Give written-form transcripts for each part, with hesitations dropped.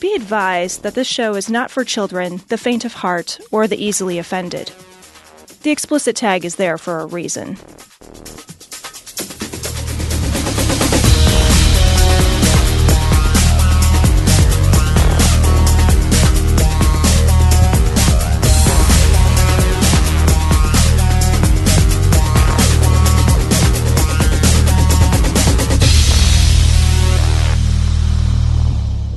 Be advised that this show is not for children, the faint of heart, or the easily offended. The explicit tag is there for a reason.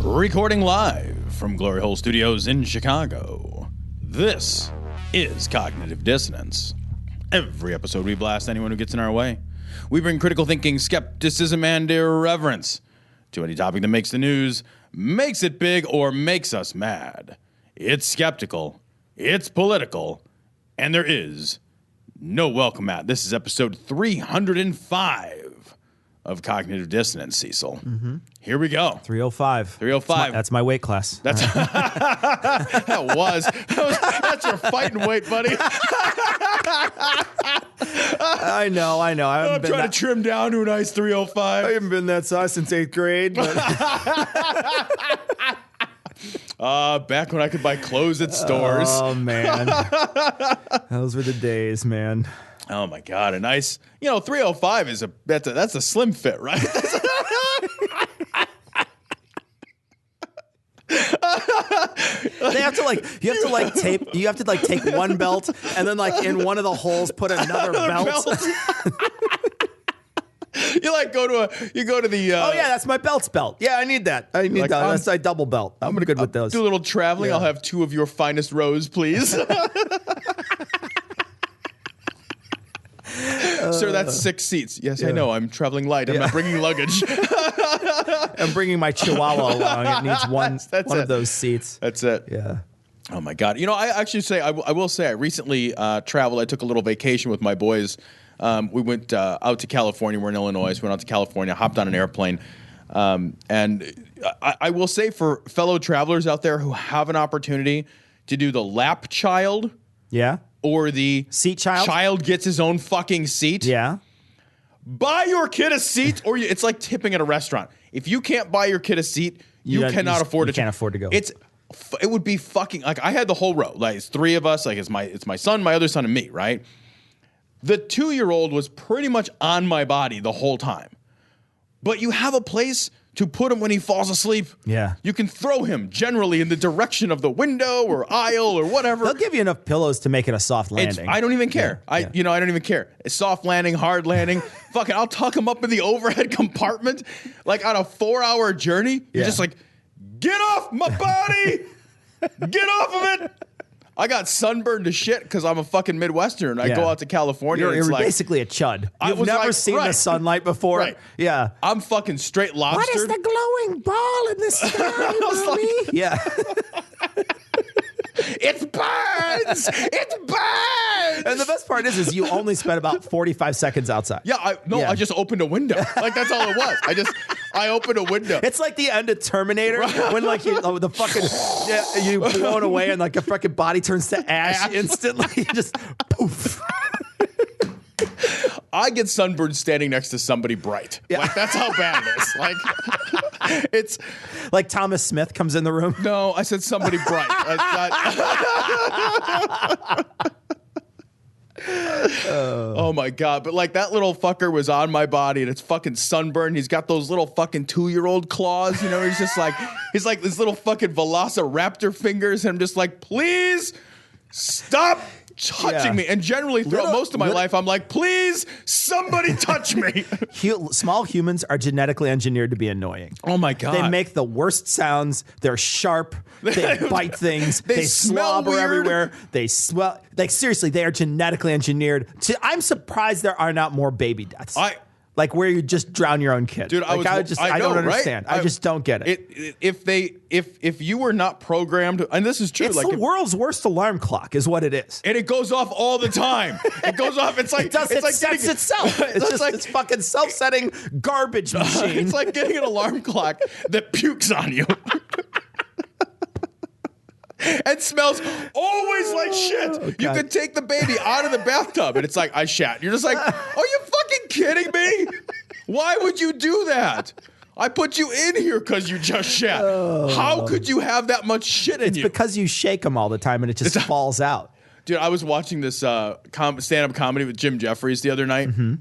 Recording live from Glory Hole Studios in Chicago, this is Cognitive Dissonance. Every episode we blast anyone who gets in our way. We bring critical thinking, skepticism, and irreverence to any topic that makes the news, makes it big, or makes us mad. It's skeptical, it's political, and there is no welcome mat. This is episode 305 of Cognitive Dissonance, Cecil. Mm-hmm. Here we go. 305. 305. That's my weight class. That's that's your fighting weight, buddy. I know. I'm trying to trim down to a nice 305. I haven't been that size since 8th grade. But back when I could buy clothes at stores. Oh, man. Those were the days, man. Oh, my God. A nice, 305 is that's a slim fit, right? They have to take one belt and then in one of the holes put another belt. You go to the oh yeah, that's my belt's belt. Yeah, I need that. I need that. That's my double belt. I'm good with those. Do a little traveling. Yeah. I'll have 2 of your finest rows, please. Sir, that's 6 seats. Yes, yeah. I know. I'm traveling light. I'm not bringing luggage. I'm bringing my Chihuahua along. It needs one of those seats. That's it. Yeah. Oh, my God. I actually say, I will say, I recently traveled. I took a little vacation with my boys. We went out to California. We're in Illinois. So we went out to California, hopped on an airplane. And I will say for fellow travelers out there who have an opportunity to do the lap child. Yeah. Or the seat child. Child gets his own fucking seat. Yeah. Buy your kid a seat, or it's like tipping at a restaurant. If you can't buy your kid a seat, you cannot afford it. You can't afford to go. It would be fucking I had the whole row. It's 3 of us. It's my son, my other son, and me. Right. The 2-year-old was pretty much on my body the whole time. But you have a place to put him when he falls asleep. Yeah. You can throw him generally in the direction of the window or aisle or whatever. They'll give you enough pillows to make it a soft landing. I don't even care. I don't even care. A soft landing, hard landing. Fucking, I'll tuck him up in the overhead compartment. On a 4-hour journey. You're just get off my body! Get off of it! I got sunburned to shit because I'm a fucking Midwesterner and I go out to California. You're basically a chud. You've never seen the sunlight before. Right. Yeah. I'm fucking straight lobster. What is the glowing ball in the sky, Mommy? Yeah. It burns! It burns! And the best part is you only spent about 45 seconds outside. Yeah, I just opened a window. That's all it was. I opened a window. It's like the end of Terminator when you blown away and your fucking body turns to ash instantly. Just poof. I get sunburned standing next to somebody bright. Yeah. That's how bad it is. It's like Thomas Smith comes in the room. No, I said somebody bright. Oh my God. But that little fucker was on my body and it's fucking sunburned. He's got those little fucking 2-year-old claws. He's just he's like this little fucking velociraptor fingers. And I'm just please stop touching me. And generally throughout most of my life, I'm please, somebody touch me. Small humans are genetically engineered to be annoying. Oh my God. They make the worst sounds. They're sharp. They bite things. They slobber weird. everywhere. They smell. Seriously, they are genetically engineered. I'm surprised there are not more baby deaths. Where you just drown your own kid. Dude, I don't understand. Right? I just don't get it. If you were not programmed, and this is true, it's the world's worst alarm clock, is what it is, and it goes off all the time. It goes off. It's like it sets itself. It's just this fucking self-setting garbage machine. It's like getting an alarm clock that pukes on you. And smells always like shit. Oh, you could take the baby out of the bathtub and it's I shat. You're just are you fucking kidding me? Why would you do that? I put you in here because you just shat. How could you have that much shit in It's you? because you shake them all the time and it just falls out. Dude, I was watching this stand-up comedy with Jim Jeffries the other night. Mm-hmm.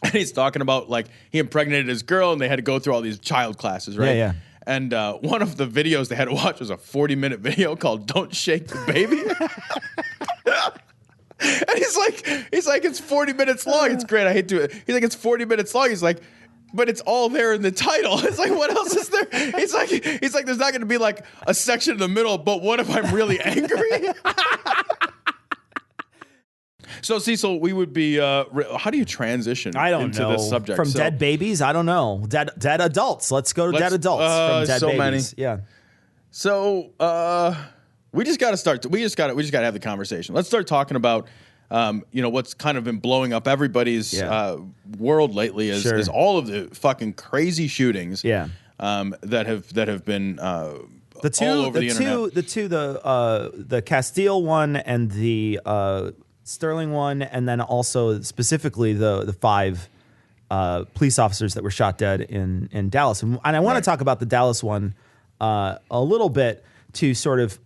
And he's talking about, like, he impregnated his girl and they had to go through all these child classes, right? Yeah. And one of the videos they had to watch was a 40-minute video called Don't Shake the Baby. And he's like, it's 40 minutes long. It's great. I hate to. He's like, it's 40 minutes long. He's like, but it's all there in the title. It's like, what else is there? He's like, there's not going to be like a section in the middle, but what if I'm really angry? So, Cecil, we would be, how do you transition into this subject? From dead babies? I don't know. Dead adults. Let's go to dead adults from dead babies. Many. Yeah. So, we just got to start. We just got to have the conversation. Let's start talking about, what's kind of been blowing up everybody's world lately is all of the fucking crazy shootings. Yeah. That have been all over the internet. The Castile one and the Sterling one, and then also specifically the 5 police officers that were shot dead in Dallas. And I want to talk about the Dallas one a little bit to sort of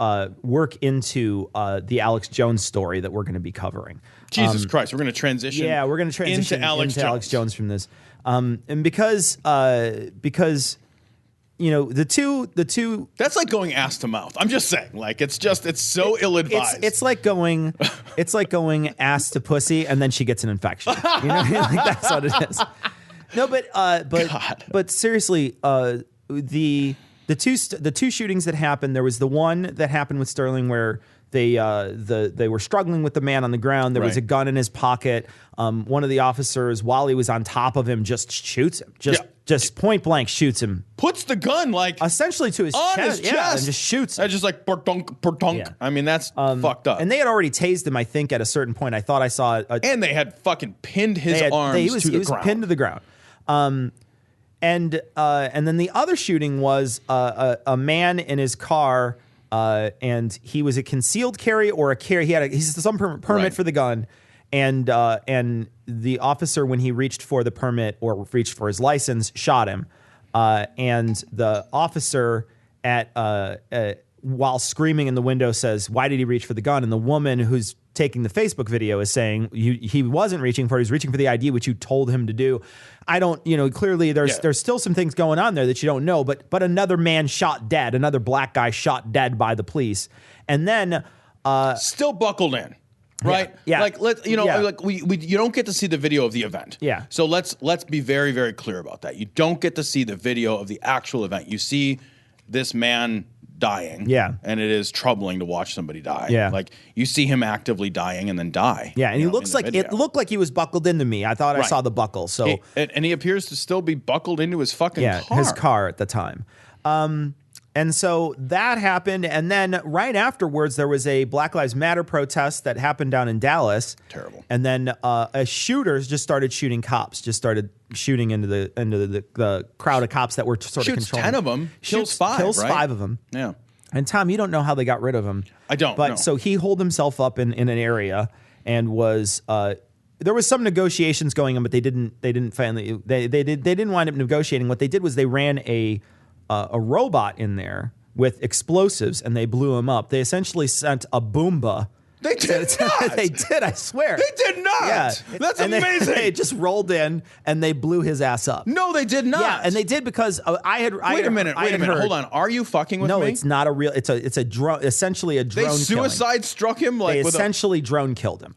work into the Alex Jones story that we're going to be covering. Jesus Christ, we're going to transition. Yeah, we're going to transition into Alex Jones from this, and because the two that's like going ass to mouth. I'm just saying, like it's so ill-advised. It's like going ass to pussy and then she gets an infection. You know, like that's what it is. No, but seriously, the two shootings that happened. There was the one that happened with Sterling where they were struggling with the man on the ground. There was a gun in his pocket. One of the officers, while he was on top of him, just shoots him. Just point blank shoots him. Puts the gun like essentially to his chest. Yeah, and just shoots him. Just like portunk. Yeah. I mean, that's fucked up. And they had already tased him, I think, at a certain point. I thought I saw and they had fucking pinned his arms to the ground. He was pinned to the ground. And then the other shooting was a man in his car, and he was a concealed carry or a carry. He's some permit for the gun. And the officer, when he reached for the permit or reached for his license, shot him. And the officer, while screaming in the window, says, "Why did he reach for the gun?" And the woman who's taking the Facebook video is saying, he wasn't reaching for it. He was reaching for the ID, which you told him to do. I don't, clearly there's still some things going on there that you don't know. But another man shot dead, another black guy shot dead by the police, and then still buckled in. Right? Yeah. Like you don't get to see the video of the event. Yeah. So let's be very, very clear about that. You don't get to see the video of the actual event. You see this man dying. Yeah. And it is troubling to watch somebody die. Yeah. Like you see him actively dying and then die. Yeah, and he looks like it looked like he was buckled into me. I thought I saw the buckle. So and he appears to still be buckled into his fucking car. His car at the time. And so that happened, and then right afterwards, there was a Black Lives Matter protest that happened down in Dallas. Terrible. And then shooters just started shooting cops, just started shooting into the crowd of cops that were sort of controlling. 10 of them, kills 5, kills right? 5 of them. Yeah. And Tom, you don't know how they got rid of him. I don't. But no. So he holed himself up in an area and was. There was some negotiations going on, but they didn't finally. They didn't wind up negotiating. What they did was they ran a robot in there with explosives and they blew him up. They essentially sent a Boomba. They did not. They did, I swear. They did not. Yeah. That's amazing. They just rolled in and they blew his ass up. No, they did not. Yeah, and they did because Wait a minute. Hold on. Are you fucking with me? No, it's not a real. It's a drone. Essentially a drone. They suicide struck him. They essentially drone killed him.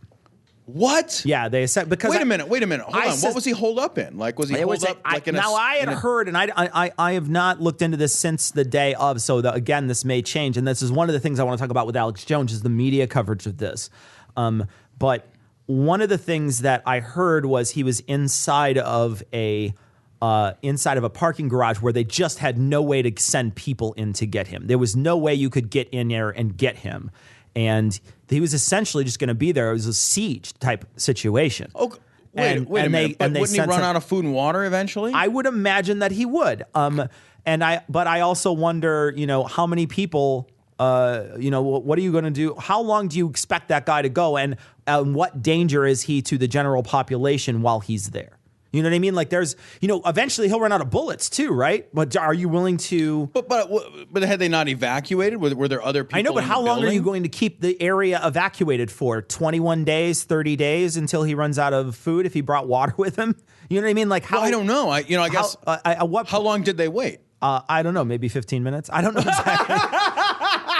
What? Yeah, they said because. Wait a minute. Hold on. What was he holed up in? Like, was he holed up like in a? Now I had heard, and I have not looked into this since the day of. So again, this may change, and this is one of the things I want to talk about with Alex Jones is the media coverage of this. But one of the things that I heard was he was inside of a parking garage where they just had no way to send people in to get him. There was no way you could get in there and get him. And he was essentially just going to be there. It was a siege type situation. Okay. Wait a minute. But wouldn't he run out of food and water eventually? I would imagine that he would. But I also wonder, how many people, what are you going to do? How long do you expect that guy to go? And what danger is he to the general population while he's there? You know what I mean? Like there's, eventually he'll run out of bullets too, right? But are you willing to? But had they not evacuated? Were there other people? I know, but how long are you going to keep the area evacuated for? 21 days, 30 days until he runs out of food if he brought water with him? You know what I mean? Like how? Well, I don't know. I guess. How long did they wait? I don't know. Maybe 15 minutes. I don't know exactly.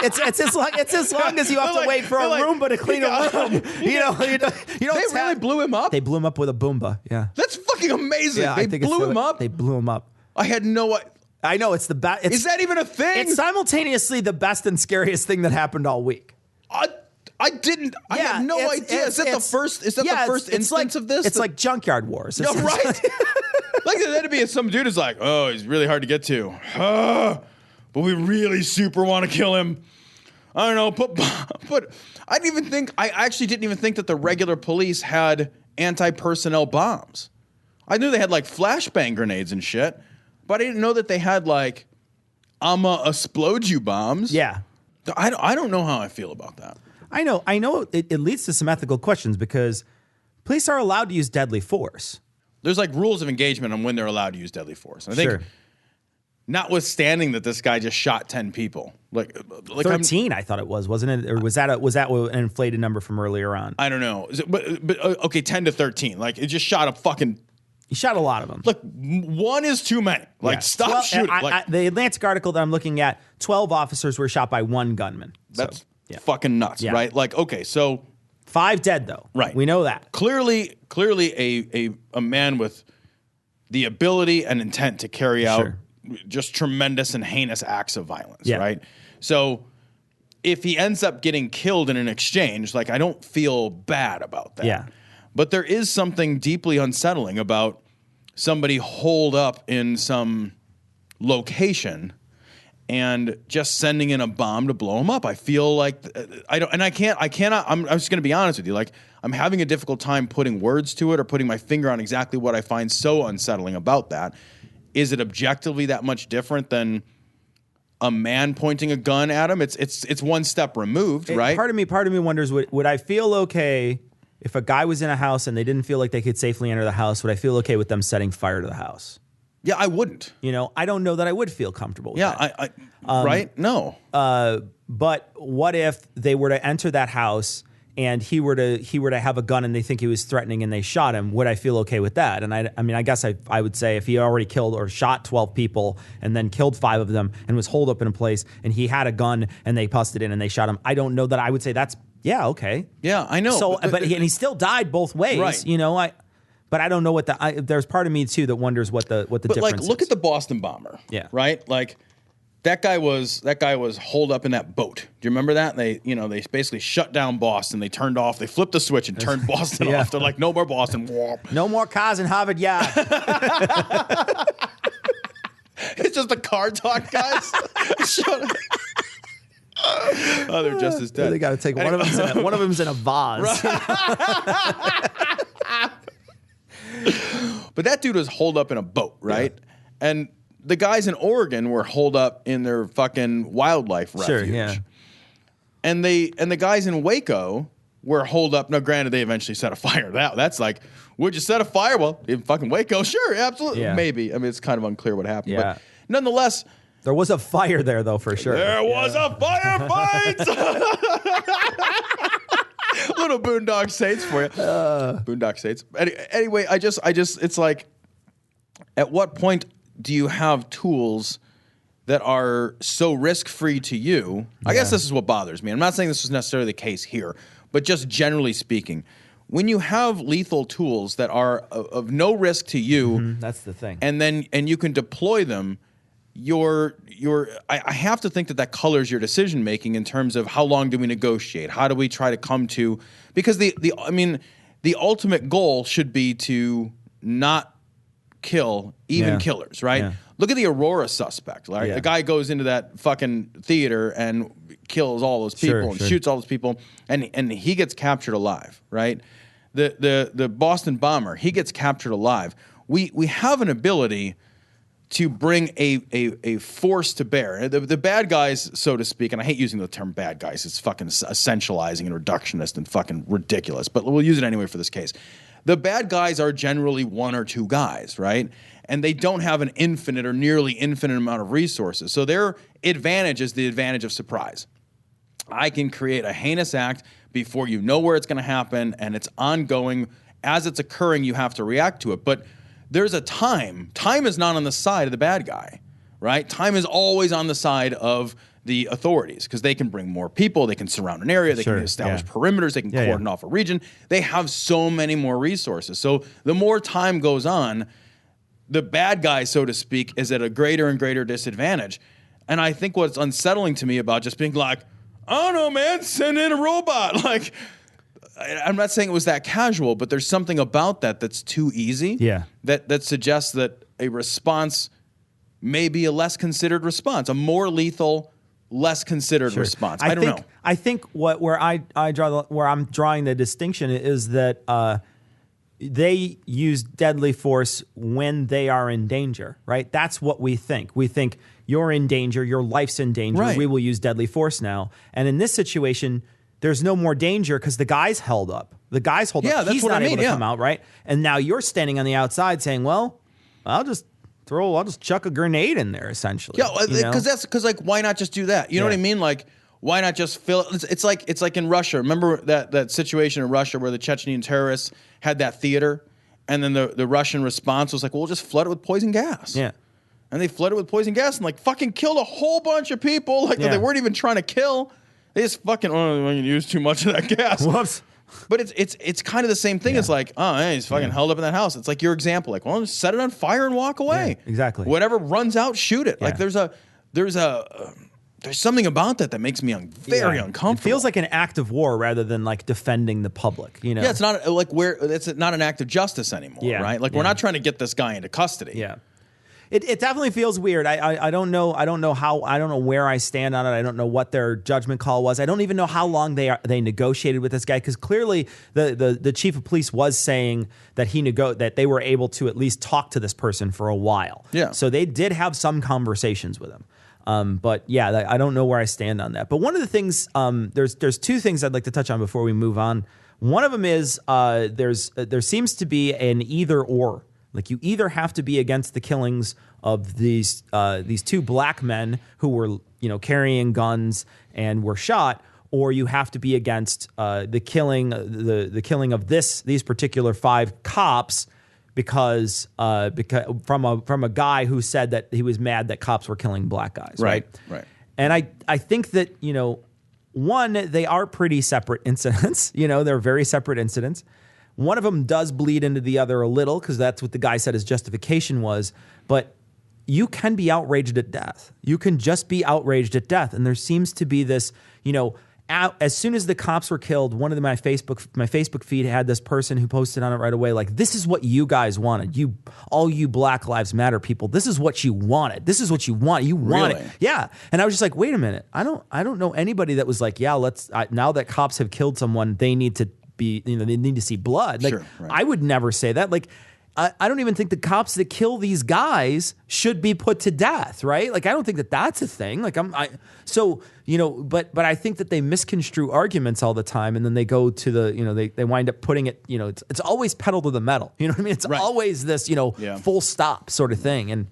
It's as long as you have to wait for a Roomba to clean a room. You don't. They really blew him up. They blew him up with a Boomba. Yeah, that's fucking amazing. Yeah, they blew him up. They blew him up. I had no. I know it's the best. Is that even a thing? It's simultaneously the best and scariest thing that happened all week. I didn't. I had no idea. Is that the first? Is that the first instance of this? It's like junkyard wars. No, right. Like that'd be some dude is like, oh, he's really hard to get to, but we really super want to kill him. I don't know, but I actually didn't even think that the regular police had anti-personnel bombs. I knew they had like flashbang grenades and shit, but I didn't know that they had like I'ma explode you bombs. Yeah, I don't know how I feel about that. I know it leads to some ethical questions because police are allowed to use deadly force. There's like rules of engagement on when they're allowed to use deadly force. And I think, notwithstanding that this guy just shot 10 people, like 13, I thought it was, wasn't it? Or was that an inflated number from earlier on? I don't know, but okay, 10 to 13. Like it just shot a fucking. He shot a lot of them. Look, one is too many. Like stop shooting. The Atlantic article that I'm looking at, 12 officers were shot by one gunman. That's fucking nuts, right? Like okay, so. 5 dead though. Right. We know that. Clearly a man with the ability and intent to carry out just tremendous and heinous acts of violence, right? So if he ends up getting killed in an exchange, like I don't feel bad about that. Yeah. But there is something deeply unsettling about somebody holed up in some location and just sending in a bomb to blow him up. I feel like I'm just going to be honest with you. Like I'm having a difficult time putting words to it or putting my finger on exactly what I find so unsettling about that. Is it objectively that much different than a man pointing a gun at him? It's one step removed, right? Part of me wonders, would I feel okay if a guy was in a house and they didn't feel like they could safely enter the house? Would I feel okay with them setting fire to the house? Yeah, I wouldn't. I don't know that I would feel comfortable with that. Right? No. But what if they were to enter that house and he were to have a gun and they think he was threatening and they shot him? Would I feel okay with that? And I guess I would say if he already killed or shot 12 people and then killed 5 of them and was holed up in a place and he had a gun and they busted in and they shot him, I don't know that I would say that's okay. Yeah, I know. So, but he still died both ways. Right. But I don't know there's part of me too that wonders what the difference is. Like, look at the Boston bomber. Yeah. Right? Like that guy was holed up in that boat. Do you remember that? They basically shut down Boston. They flipped the switch and turned Boston off. They're like, no more Boston. No more cars in Harvard Yard. It's just the car talk guys. Shut up. Oh, they're just as dead. They got to take one of them's in a vase. But that dude was holed up in a boat, right? Yeah. And the guys in Oregon were holed up in their fucking wildlife refuge. Sure, yeah. And the guys in Waco were holed up. Now, granted, they eventually set a fire. That's like, would you set a fire? Well, in fucking Waco, sure, absolutely, maybe. I mean, it's kind of unclear what happened, but nonetheless. There was a fire there, though, for sure. There was a firefight. Little Boondock Saints for you. Boondock Saints. Anyway, I just, it's like, at what point do you have tools that are so risk-free to you? I guess this is what bothers me. I'm not saying this was necessarily the case here, but just generally speaking, when you have lethal tools that are of no risk to you, that's the thing, and you can deploy them. I have to think that colors your decision making in terms of how long do we negotiate? How do we try to come to, because the ultimate goal should be to not kill even killers, right? Yeah. Look at the Aurora suspect, right? Yeah. The guy goes into that fucking theater and kills all those people shoots all those people, and he gets captured alive, right? The Boston bomber, he gets captured alive. We have an ability to bring a force to bear. The bad guys, so to speak, and I hate using the term bad guys, it's fucking essentializing and reductionist and fucking ridiculous, but we'll use it anyway for this case. the bad guys are generally one or two guys, right? And they don't have an infinite or nearly infinite amount of resources. So their advantage is the advantage of surprise. I can create a heinous act before you know where it's going to happen, and it's ongoing. As it's occurring, you have to react to it. But there's a time. Time is not on the side of the bad guy, right? Time is always on the side of the authorities because they can bring more people, they can surround an area, they can establish perimeters, they can cordon off a region. They have so many more resources. So the more time goes on, the bad guy, so to speak, is at a greater and greater disadvantage. And I think what's unsettling to me about just being like, I don't know, man, send in a robot. Like, I'm not saying it was that casual, but there's something about that that's too easy. Yeah. That suggests that a response may be a less considered response, a more lethal, less considered response. I don't know. I think where I'm drawing the distinction is that they use deadly force when they are in danger, right? That's what we think. We think you're in danger, your life's in danger, right. We will use deadly force now. And in this situation, there's no more danger because the guy's held up. The guy's held up. He's not able to come out, right? And now you're standing on the outside saying, well, I'll just chuck a grenade in there, essentially. Yeah, because like, why not just do that? You know what I mean? Like, why not just fill it? It's like in Russia. Remember that situation in Russia where the Chechen terrorists had that theater, and then the Russian response was like, well, we'll just flood it with poison gas. Yeah. And they flooded it with poison gas and like fucking killed a whole bunch of people like that they weren't even trying to kill. They just fucking use too much of that gas. Whoops. But it's kind of the same thing. It's like, oh, hey, he's fucking held up in that house. It's like your example. Like, well, just set it on fire and walk away. Yeah, exactly. Whatever runs out, shoot it. Yeah. Like there's something about that makes me very uncomfortable. It feels like an act of war rather than like defending the public. You know? Yeah, it's not like it's not an act of justice anymore, right? Like we're not trying to get this guy into custody. Yeah. It definitely feels weird. I don't know where I stand on it. I don't know what their judgment call was. I don't even know how long they negotiated with this guy, because clearly the chief of police was saying that that they were able to at least talk to this person for a while. Yeah. So they did have some conversations with him. But yeah, I don't know where I stand on that. But one of the things, there's two things I'd like to touch on before we move on. One of them is there seems to be an either or. Like you either have to be against the killings of these two black men who were carrying guns and were shot, or you have to be against the killing of these particular 5 cops because from a guy who said that he was mad that cops were killing black guys. Right. And I think that one, they are pretty separate incidents. They're very separate incidents. One of them does bleed into the other a little, because that's what the guy said his justification was. But you can be outraged at death. You can just be outraged at death. And there seems to be this, as soon as the cops were killed, one of my Facebook feed had this person who posted on it right away, like, this is what you guys wanted. All you Black Lives Matter people, this is what you wanted. This is what you want. You want it. Yeah. And I was just like, wait a minute. I don't know anybody that was like, yeah, now that cops have killed someone, they need to be, they need to see blood. Like, I would never say that. Like, I don't even think the cops that kill these guys should be put to death, right? Like, I don't think that that's a thing. Like, but I think that they misconstrue arguments all the time, and then they go to they wind up putting it, it's always pedal to the metal. You know what I mean? It's always this, full stop sort of thing.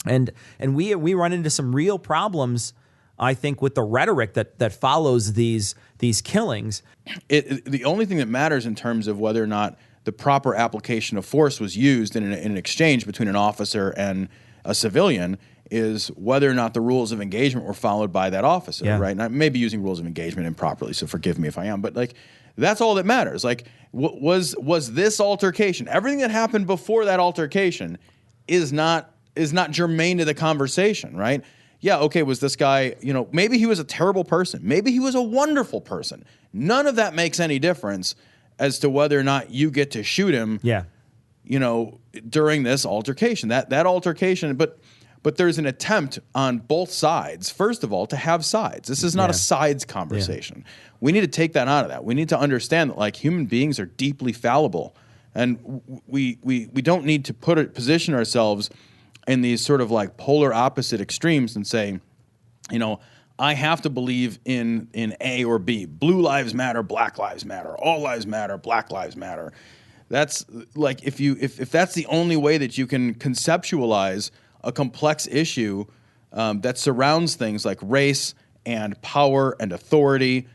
And we run into some real problems, I think, with the rhetoric that follows these killings. The only thing that matters in terms of whether or not the proper application of force was used in an exchange between an officer and a civilian is whether or not the rules of engagement were followed by that officer, right? And I may be using rules of engagement improperly, so forgive me if I am, but like, that's all that matters. Like, was this altercation, everything that happened before that altercation is not germane to the conversation, right? Yeah, okay, was this guy, maybe he was a terrible person. Maybe he was a wonderful person. None of that makes any difference as to whether or not you get to shoot him, during this altercation. That altercation, but there's an attempt on both sides, first of all, to have sides. This is not a sides conversation. Yeah. We need to take that out of that. We need to understand that, like, human beings are deeply fallible, and we don't need to position ourselves in these sort of like polar opposite extremes and say, I have to believe in A or B. Blue lives matter, black lives matter, all lives matter, black lives matter. That's like if that's the only way that you can conceptualize a complex issue that surrounds things like race and power and authority,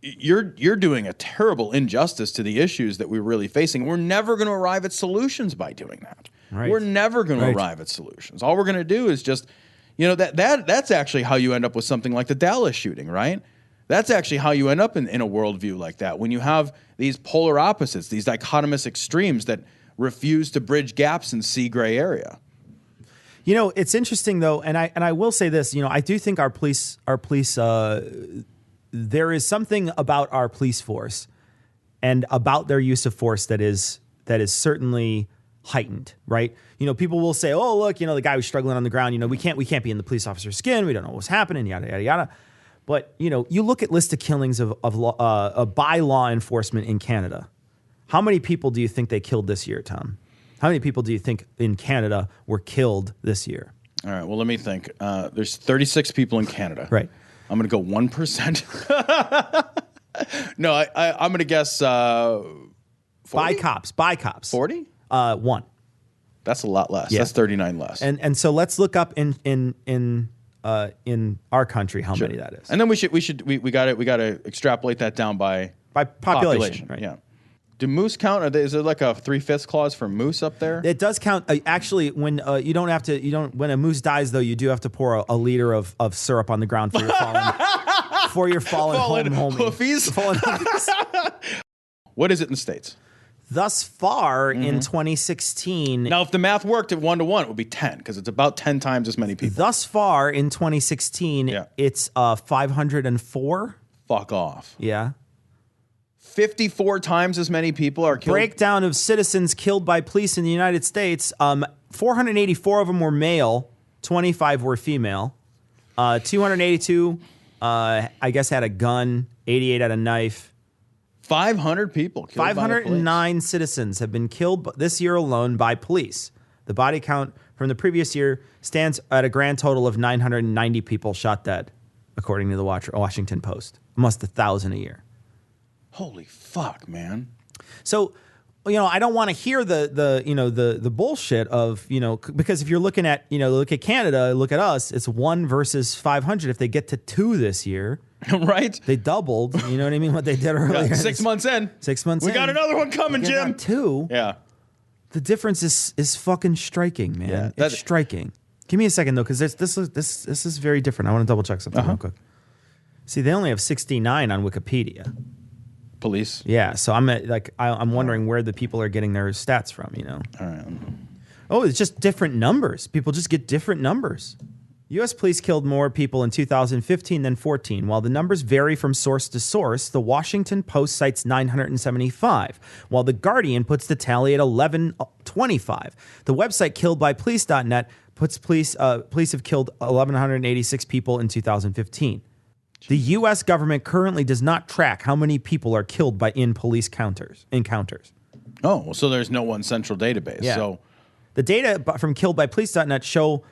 you're doing a terrible injustice to the issues that we're really facing. We're never going to arrive at solutions by doing that. Right. We're never going to arrive at solutions. All we're going to do is just, that's actually how you end up with something like the Dallas shooting, right? That's actually how you end up in a worldview like that, when you have these polar opposites, these dichotomous extremes that refuse to bridge gaps and see gray area. It's interesting though, and I will say this. I do think our police. There is something about our police force and about their use of force that is certainly heightened, right? People will say, "Oh, look, the guy was struggling on the ground. We can't be in the police officer's skin. We don't know what's happening. Yada yada yada." But you look at list of killings by law enforcement in Canada. How many people do you think they killed this year, Tom? How many people do you think in Canada were killed this year? All right. Well, let me think. There's 36 people in Canada. Right. I'm going to go 1%. No, I'm going to guess 40? By cops. 40? 1. That's a lot less. Yeah. That's 39 less. And so let's look up in our country how many that is. And then we got to extrapolate that down by population. Right. Yeah. Do moose count? Is there like a 3/5 clause for moose up there? It does count. Actually, when when a moose dies, though, you do have to pour a liter of syrup on the ground for your fallen hoofies. What is it in the States? Thus far in 2016. Now, if the math worked at 1-to-1, it would be 10 because it's about 10 times as many people. Thus far in 2016, it's 504. Fuck off. Yeah. 54 times as many people are killed. Breakdown of citizens killed by police in the United States. 484 of them were male. 25 were female. 282, I guess, had a gun. 88 had a knife. 500 people killed 509 citizens have been killed this year alone by police. The body count from the previous year stands at a grand total of 990 people shot dead, according to the Washington Post. Almost 1,000 a year. Holy fuck, man. So, I don't want to hear the bullshit of, because if you're looking at, look at Canada, look at us, it's 1 versus 500. If they get to 2 this year, right? They doubled, you know what I mean? What they did earlier. Yeah, 6 months in. 6 months in. We got another one coming, Jim. 2. Yeah. The difference is fucking striking, man. Yeah, it's striking. Give me a second though, because this is very different. I want to double check something real quick. See, they only have 69 on Wikipedia. Police. Yeah, so I'm wondering where the people are getting their stats from. All right. Oh, it's just different numbers. People just get different numbers. U.S. police killed more people in 2015 than 14. While the numbers vary from source to source, the Washington Post cites 975, while the Guardian puts the tally at 1125. The website killedbypolice.net puts police have killed 1,186 people in 2015. The U.S. government currently does not track how many people are killed in police encounters. Oh, so there's no one central database. Yeah. So the data from killedbypolice.net show,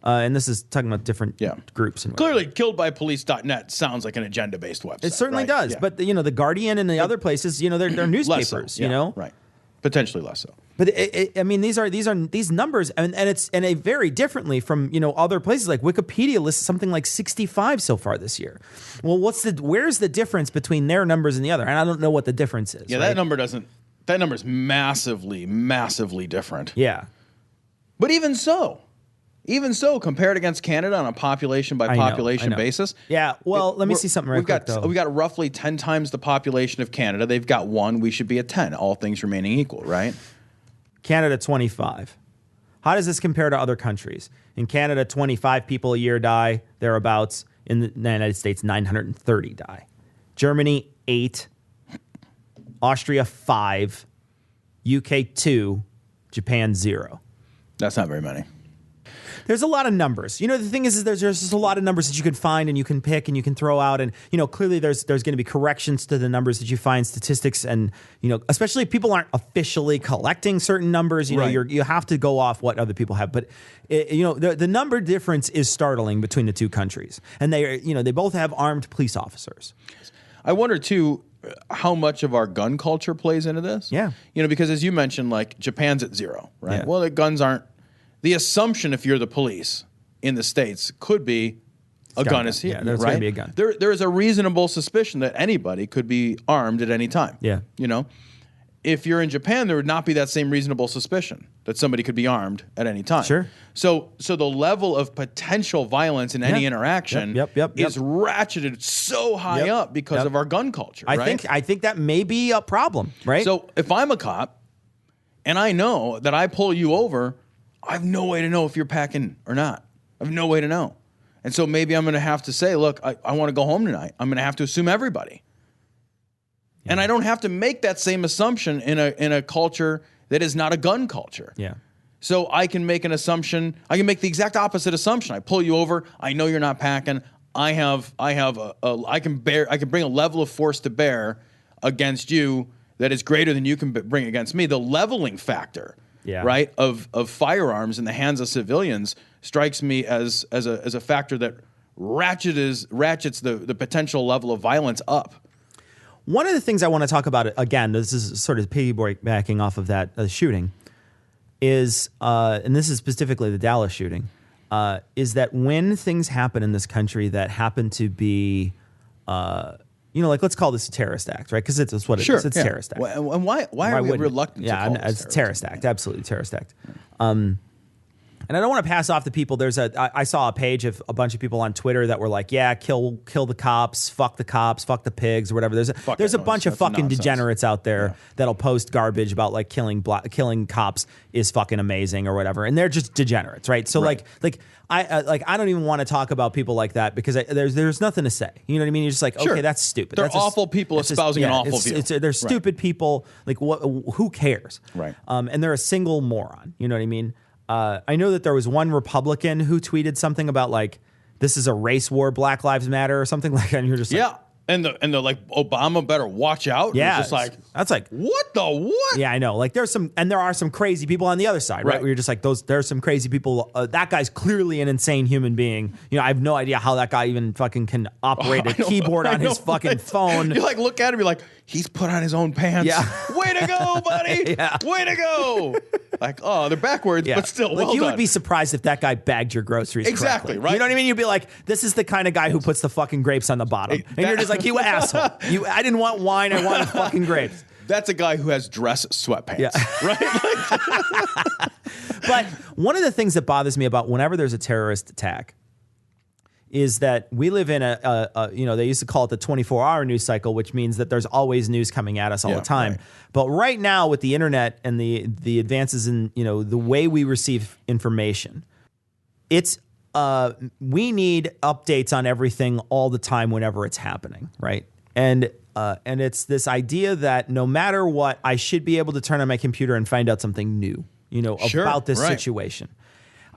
and this is talking about different groups. And clearly, killedbypolice.net sounds like an agenda-based website. It certainly right? does. Yeah. But the Guardian and the other places, they're newspapers. So, right? Potentially less so. But these numbers, and they vary differently from other places. Like Wikipedia lists something like 65 so far this year. Well, where's the difference between their numbers and the other? And I don't know what the difference is. Yeah, right? that number is massively, massively different. Yeah, but even so, compared against Canada on a population by population basis. Yeah. Well, let me see something right quick, though. We got roughly 10 times the population of Canada. They've got 1. We should be at 10. All things remaining equal, right? Canada 25. How does this compare to other countries? In Canada, 25 people a year die thereabouts. In the United States, 930 die. Germany 8. Austria 5. UK 2. Japan 0. That's not very many. There's a lot of numbers. The thing is there's just a lot of numbers that you can find and you can pick and you can throw out. And, clearly there's going to be corrections to the numbers that you find, statistics. And, especially if people aren't officially collecting certain numbers, right. You have to go off what other people have. But, the number difference is startling between the two countries. And they both have armed police officers. I wonder, too, how much of our gun culture plays into this. Yeah. Because as you mentioned, like Japan's at 0, right? Yeah. Well, the guns aren't. The assumption, if you're the police in the States, could be a gun is here. Yeah, there's right? going to be a gun. There is a reasonable suspicion that anybody could be armed at any time. Yeah. If you're in Japan, there would not be that same reasonable suspicion that somebody could be armed at any time. Sure. So the level of potential violence in any interaction Yep. is ratcheted so high up because of our gun culture. Right? I think that may be a problem, right? So if I'm a cop and I know that I pull you over, I have no way to know if you're packing or not. I have no way to know. And so maybe I'm going to have to say, look, I want to go home tonight. I'm going to have to assume everybody. Yeah. And I don't have to make that same assumption in a culture that is not a gun culture. Yeah. So I can make an assumption. I can make the exact opposite assumption. I pull you over. I know you're not packing. I can bring a level of force to bear against you that is greater than you can bring against me. The leveling factor, right, of firearms in the hands of civilians strikes me as a factor that ratchets the potential level of violence up. One of the things I want to talk about, again, this is sort of piggybacking off of that shooting, is, and this is specifically the Dallas shooting, is that when things happen in this country that happen to be, like let's call this a terrorist act, right? Because it's what it is. It's a terrorist act. And why are we reluctant to call it's a terrorist act. Absolutely terrorist act. And I don't want to pass off the people. I saw a page of a bunch of people on Twitter that were like, yeah, kill the cops, fuck the pigs, or whatever. There's a bunch of fucking nonsense. Degenerates out there that'll post garbage about like killing cops is fucking amazing or whatever, and they're just degenerates, right? So I don't even want to talk about people like that because there's nothing to say. You know what I mean? You're just like, okay, that's stupid. They're awful people espousing an awful view. They're stupid people. Like, who cares? Right. And they're a single moron. You know what I mean? I know that there was one Republican who tweeted something about like, this is a race war, Black Lives Matter or something like that. And you're just like, And the like, Obama better watch out. Yeah. Just like, that's like, what the what? Yeah, I know. Like there are some crazy people on the other side, right? Where you're just like, there's some crazy people. That guy's clearly an insane human being. I have no idea how that guy even fucking can operate a keyboard on his fucking phone. You like look at him, you're like, he's put on his own pants. Yeah. Way to go, buddy. Way to go. Like, oh, they're backwards, but still, well you done. would be surprised if that guy bagged your groceries exactly, correctly. right? You know what I mean? You'd be like, this is the kind of guy who puts the fucking grapes on the bottom. And you're just like, you asshole. I didn't want wine, I wanted fucking grapes. That's a guy who has dress sweatpants, right? But one of the things that bothers me about whenever there's a terrorist attack is that we live in they used to call it the 24-hour news cycle, which means that there's always news coming at us all the time. Right. But right now with the internet and the advances in, the way we receive information, it's we need updates on everything all the time whenever it's happening, right? And it's this idea that no matter what, I should be able to turn on my computer and find out something new, about this situation.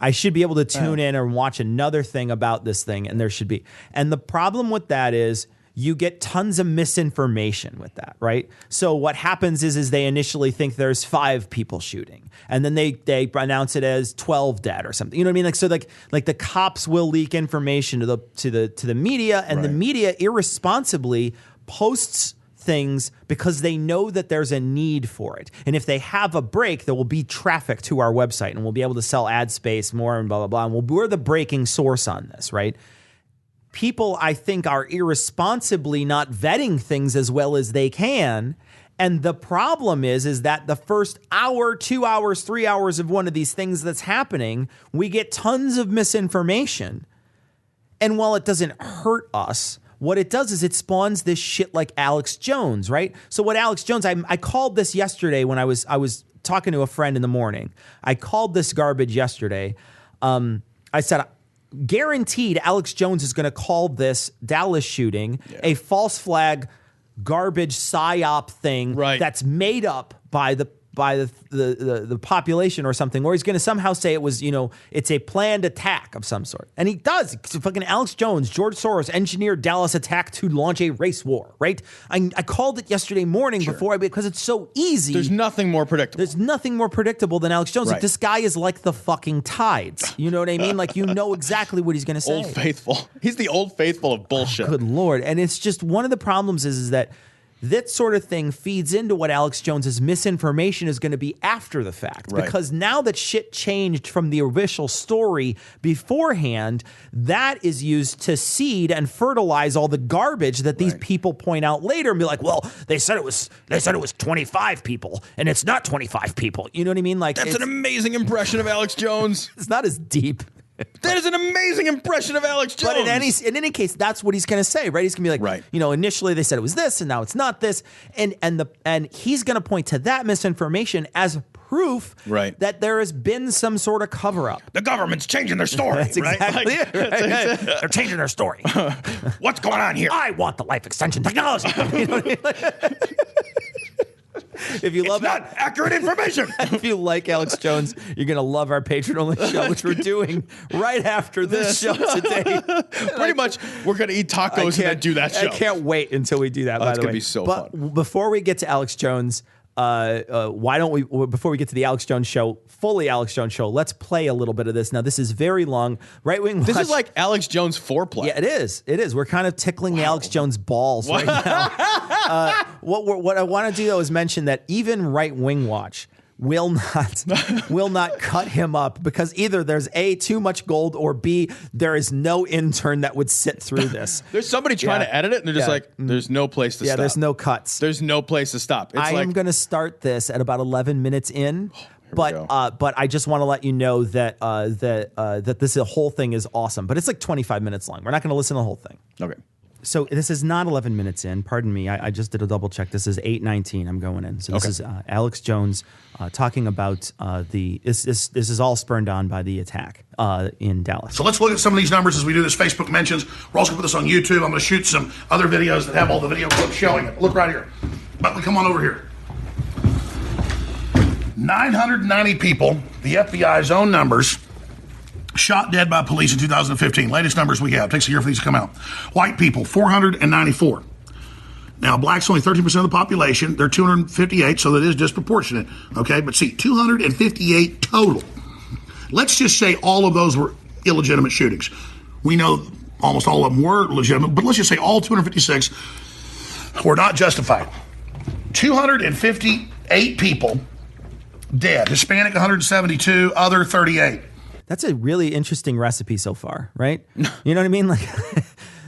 I should be able to tune in and watch another thing about this thing, and there should be. And the problem with that is you get tons of misinformation with that, right? So what happens is they initially think there's 5 people shooting, and then they announce it as 12 dead or something. You know what I mean? Like the cops will leak information to the media, and the media irresponsibly posts things because they know that there's a need for it. And if they have a break, there will be traffic to our website and we'll be able to sell ad space more and blah, blah, blah. And we're the breaking source on this, right? People, I think, are irresponsibly not vetting things as well as they can. And the problem is that the first hour, 2 hours, 3 hours of one of these things that's happening, we get tons of misinformation. And while it doesn't hurt us, what it does is it spawns this shit like Alex Jones, right? So what Alex Jones, I called this yesterday when I was talking to a friend in the morning. I called this garbage yesterday. I said, guaranteed Alex Jones is going to call this Dallas shooting a false flag garbage psyop thing that's made up by the population or something, or he's going to somehow say it was, it's a planned attack of some sort. And he does. Fucking Alex Jones, George Soros engineered Dallas attack to launch a race war, right? I called it yesterday morning because it's so easy. There's nothing more predictable. There's nothing more predictable than Alex Jones. Right. Like, this guy is like the fucking tides. You know what I mean? Like, exactly what he's going to say. Old Faithful. He's the Old Faithful of bullshit. Good Lord. And it's just one of the problems is that that sort of thing feeds into what Alex Jones's misinformation is going to be after the fact. Right. Because now that shit changed from the official story beforehand, that is used to seed and fertilize all the garbage that these people point out later and be like, well, they said it was 25 people and it's not 25 people. You know what I mean? Like, That's an amazing impression of Alex Jones. it's not as deep. That is an amazing impression of Alex Jones. But in any case, that's what he's going to say, right? He's going to be like, Right. you know, initially they said it was this, and now it's not this, and he's going to point to that misinformation as proof that there has been some sort of cover up. The government's changing their story. That's exactly it. Right? They're changing their story. What's going on here? I want the life extension technology. You know what I mean? If you love not accurate information. If you like Alex Jones, you're going to love our patron-only show, which we're doing right after this show today. Pretty much, we're going to eat tacos and then do that show. I can't wait until we do that, by the way. That's going to be so fun. Before we get to Alex Jones, why don't we, before we get to the Alex Jones show, fully Alex Jones show, let's play a little bit of this. Now, this is very long. Right Wing Watch. This is like Alex Jones foreplay. Yeah, it is. It is. We're kind of tickling the Alex Jones balls right now. What I want to do, though, is mention that even Right Wing Watch will not cut him up because either there's A, too much gold, or B, there is no intern that would sit through this. There's somebody trying to edit it, and they're just like, there's no place to stop. Yeah, there's no cuts. There's no place to stop. I am going to start this at about 11 minutes in. But I just want to let you know that that this whole thing is awesome. But it's like 25 minutes long. We're not going to listen to the whole thing. Okay. So this is not 11 minutes in. Pardon me. I just did a double check. This is 8:19. I'm going in. So this is Alex Jones talking about this is all spurned on by the attack in Dallas. So let's look at some of these numbers as we do this Facebook mentions. We're also going to put this on YouTube. I'm going to shoot some other videos that have all the video clips showing it. Look right here. Buckley, come on over here. 990 people, the FBI's own numbers, shot dead by police in 2015. Latest numbers we have. Takes a year for these to come out. White people, 494. Now, blacks only 13% of the population. They're 258, so that is disproportionate. Okay, but see, 258 total. Let's just say all of those were illegitimate shootings. We know almost all of them were legitimate, but let's just say all 256 were not justified. 258 people dead. Hispanic 172, other 38. That's a really interesting recipe so far, right? You know what I mean? Like,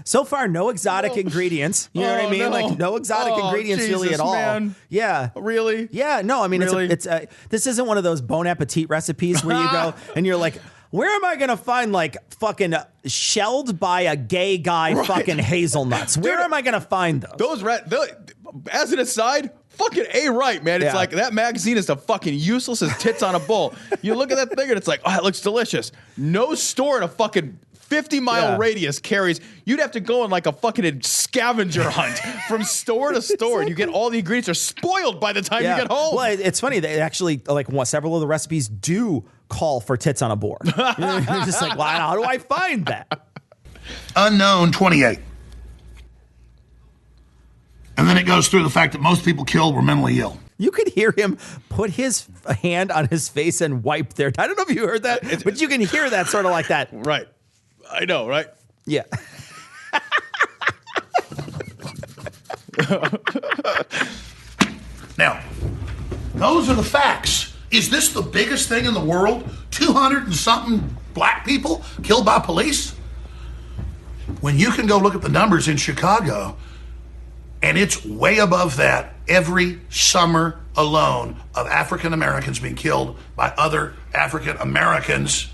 so far, no exotic ingredients. You know what I mean? No. Like, no exotic ingredients really Jesus, at all. Man. Yeah. Really? Yeah. No, I mean, Really? this isn't one of those Bon Appetit recipes where you go and you're like, where am I going to find like fucking shelled by a gay guy fucking hazelnuts? Where am I going to find those? As an aside, fucking right, man. It's like that magazine is the fucking useless as tits on a bull. You look at that thing and it's like, oh, it looks delicious. No store in a fucking 50-mile radius carries. You'd have to go on like a fucking scavenger hunt from store to store, and you get all the ingredients are spoiled by the time you get home. Well, it's funny. They actually, like, several of the recipes do call for tits on a boar. You're just like, well, how do I find that? Unknown 28. And then it goes through the fact that most people killed were mentally ill. You could hear him put his hand on his face and wipe their. I don't know if you heard that, but you can hear that sort of like that. Right. I know, right? Yeah. Now, those are the facts. Is this the biggest thing in the world? 200 and something black people killed by police? When you can go look at the numbers in Chicago, and it's way above that every summer alone of African Americans being killed by other African Americans.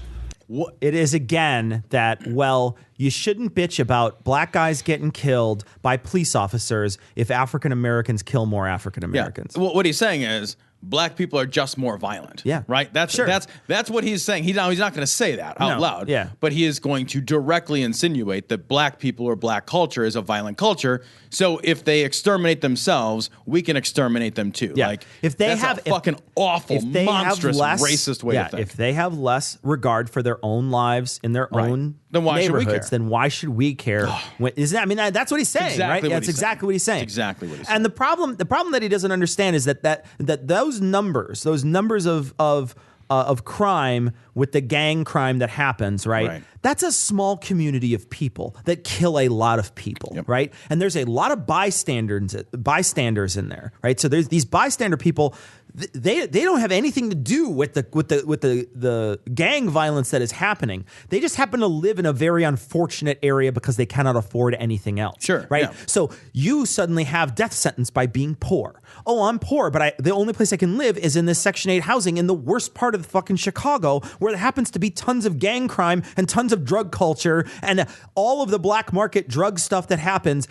It is again that, well, you shouldn't bitch about black guys getting killed by police officers if African Americans kill more African Americans. Yeah. Well, what he's saying is black people are just more violent. Yeah. Right? That's what he's saying. He's not going to say that out loud. Yeah. But he is going to directly insinuate that black people or black culture is a violent culture. So if they exterminate themselves, we can exterminate them too. Yeah. Like, if they that's have a fucking awful, monstrous, racist way to think. If they have less regard for their own lives in their own then why should we neighborhoods, care? then why should we care? That's what he's saying, right? That's exactly what he's saying. Exactly what he's saying. And the problem that he doesn't understand is that those numbers of of crime with the gang crime that happens, right? That's a small community of people that kill a lot of people, right? And there's a lot of bystanders in there, right? So there's these bystander people. They don't have anything to do with the gang violence that is happening. They just happen to live in a very unfortunate area because they cannot afford anything else. Sure. Right. Yeah. So you suddenly have death sentence by being poor. Oh, I'm poor, but the only place I can live is in this Section 8 housing in the worst part of fucking Chicago, where there happens to be tons of gang crime and tons of drug culture, and all of the black market drug stuff that happens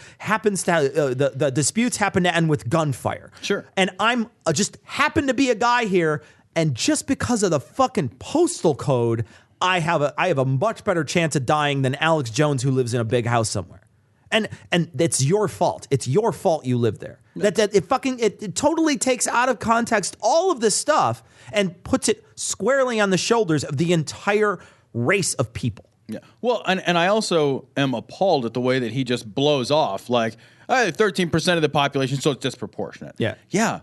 to the disputes happen to end with gunfire. Sure. And I'm just happen to be a guy here, and just because of the fucking postal code, I have a much better chance of dying than Alex Jones, who lives in a big house somewhere. And it's your fault. It's your fault you live there. It totally takes out of context all of this stuff and puts it squarely on the shoulders of the entire race of people. Yeah. Well, and I also am appalled at the way that he just blows off 13% of the population, so it's disproportionate. Yeah. Yeah.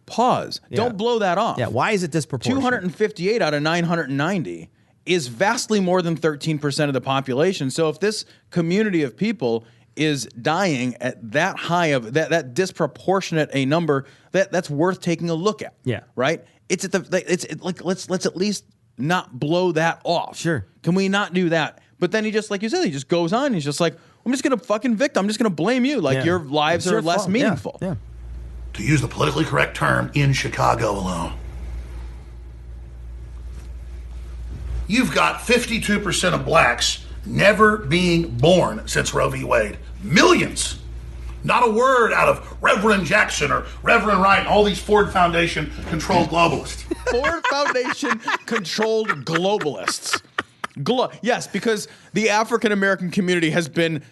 Pause. Yeah. Don't blow that off. Yeah. Why is it disproportionate? 258 out of 990 is vastly more than 13% of the population. So if this community of people is dying at that high of that disproportionate a number, that's worth taking a look at. Yeah. Right? Let's at least not blow that off. Sure. Can we not do that? But then he just, like you said, he just goes on. He's just like, I'm just going to fucking victim. I'm just going to blame you. Your lives are less meaningful. Yeah. To use the politically correct term, in Chicago alone. You've got 52% of blacks never being born since Roe v. Wade. Millions. Not a word out of Reverend Jackson or Reverend Wright and all these Ford Foundation controlled globalists. Ford Foundation controlled globalists. Yes, because the African American community has been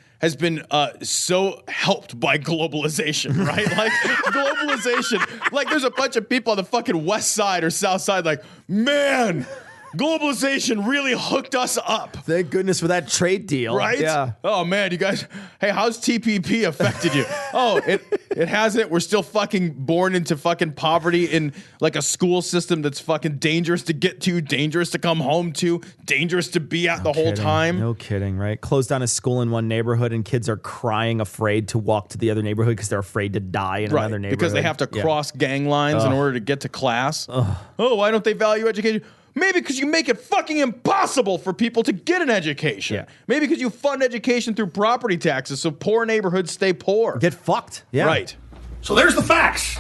so helped by globalization, right? Like globalization, like there's a bunch of people on the fucking west side or south side like, man, globalization really hooked us up. Thank goodness for that trade deal. Right? Yeah. Oh, man, you guys, hey, how's TPP affected you? Oh, it hasn't. We're still fucking born into fucking poverty in like a school system that's fucking dangerous to get to, dangerous to come home to, dangerous to be at whole time. No kidding, right? Closed down a school in one neighborhood and kids are crying, afraid to walk to the other neighborhood because they're afraid to die in another neighborhood. Because they have to cross gang lines in order to get to class. Oh, why don't they value education? Maybe because you make it fucking impossible for people to get an education. Yeah. Maybe because you fund education through property taxes so poor neighborhoods stay poor. Get fucked. Yeah. Right. So there's the facts.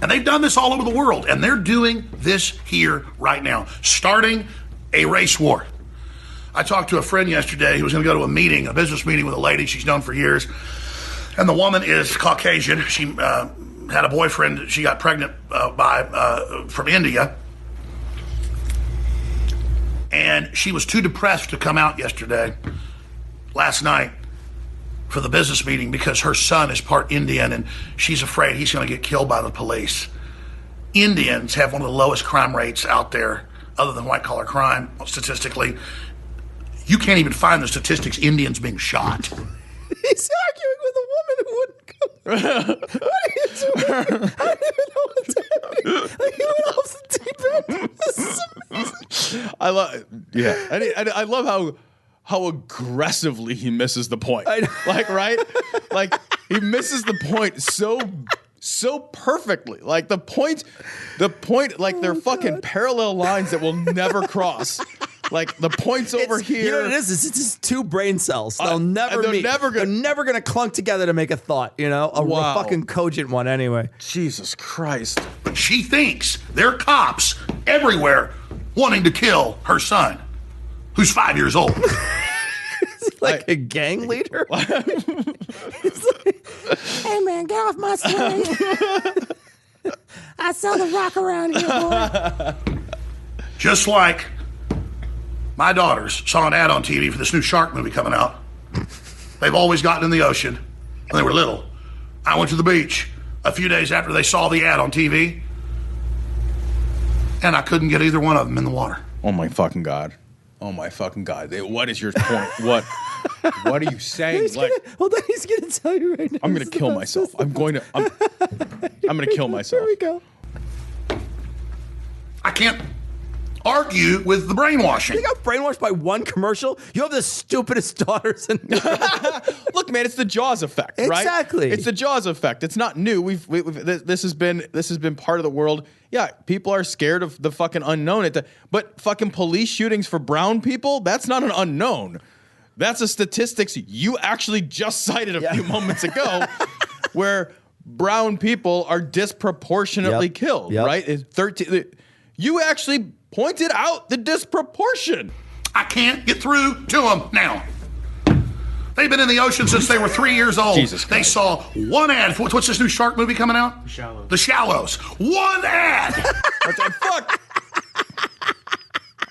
And they've done this all over the world. And they're doing this here right now, starting a race war. I talked to a friend yesterday who was going to go to a business meeting with a lady she's known for years. And the woman is Caucasian. She had a boyfriend she got pregnant from India. And she was too depressed to come out last night, for the business meeting because her son is part Indian and she's afraid he's going to get killed by the police. Indians have one of the lowest crime rates out there, other than white-collar crime, statistically. You can't even find the statistics Indians being shot. He's arguing with a woman who wouldn't come. What are you doing? I don't even know what's happening. Like, he went off the deep end. This is amazing. I love how aggressively he misses the point. Like, right? Like, he misses the point so perfectly. Like, the point, like, they're fucking parallel lines that will never cross. Like, the point's over here. You know what it is? It's just two brain cells. They'll never meet. They're never going to clunk together to make a thought, you know? A fucking cogent one anyway. Jesus Christ. She thinks there are cops everywhere wanting to kill her son, who's 5 years old. Is he like a gang leader? He's like, hey, man, get off my sleigh. I sell the rock around here, boy. Just like my daughters saw an ad on TV for this new shark movie coming out. They've always gotten in the ocean when they were little. I went to the beach a few days after they saw the ad on TV, and I couldn't get either one of them in the water. Oh, my fucking God. Oh, my fucking God. What is your point? What are you saying? He's gonna tell you right now. I'm going to kill myself. I'm going to kill myself. Here we go. I can't argue with the brainwashing. You got brainwashed by one commercial? You have the stupidest daughters in Look, man, it's the Jaws effect, right? Exactly. It's the Jaws effect. It's not new. This has been part of the world. Yeah, people are scared of the fucking unknown. But fucking police shootings for brown people, that's not an unknown. That's a statistics you actually just cited a few moments ago, where brown people are disproportionately killed, right? It's 13. You actually pointed out the disproportion. I can't get through to them now. They've been in the ocean since they were 3 years old. Jesus they Christ. saw one ad. What's this new shark movie coming out? The Shallows. One ad. Fuck.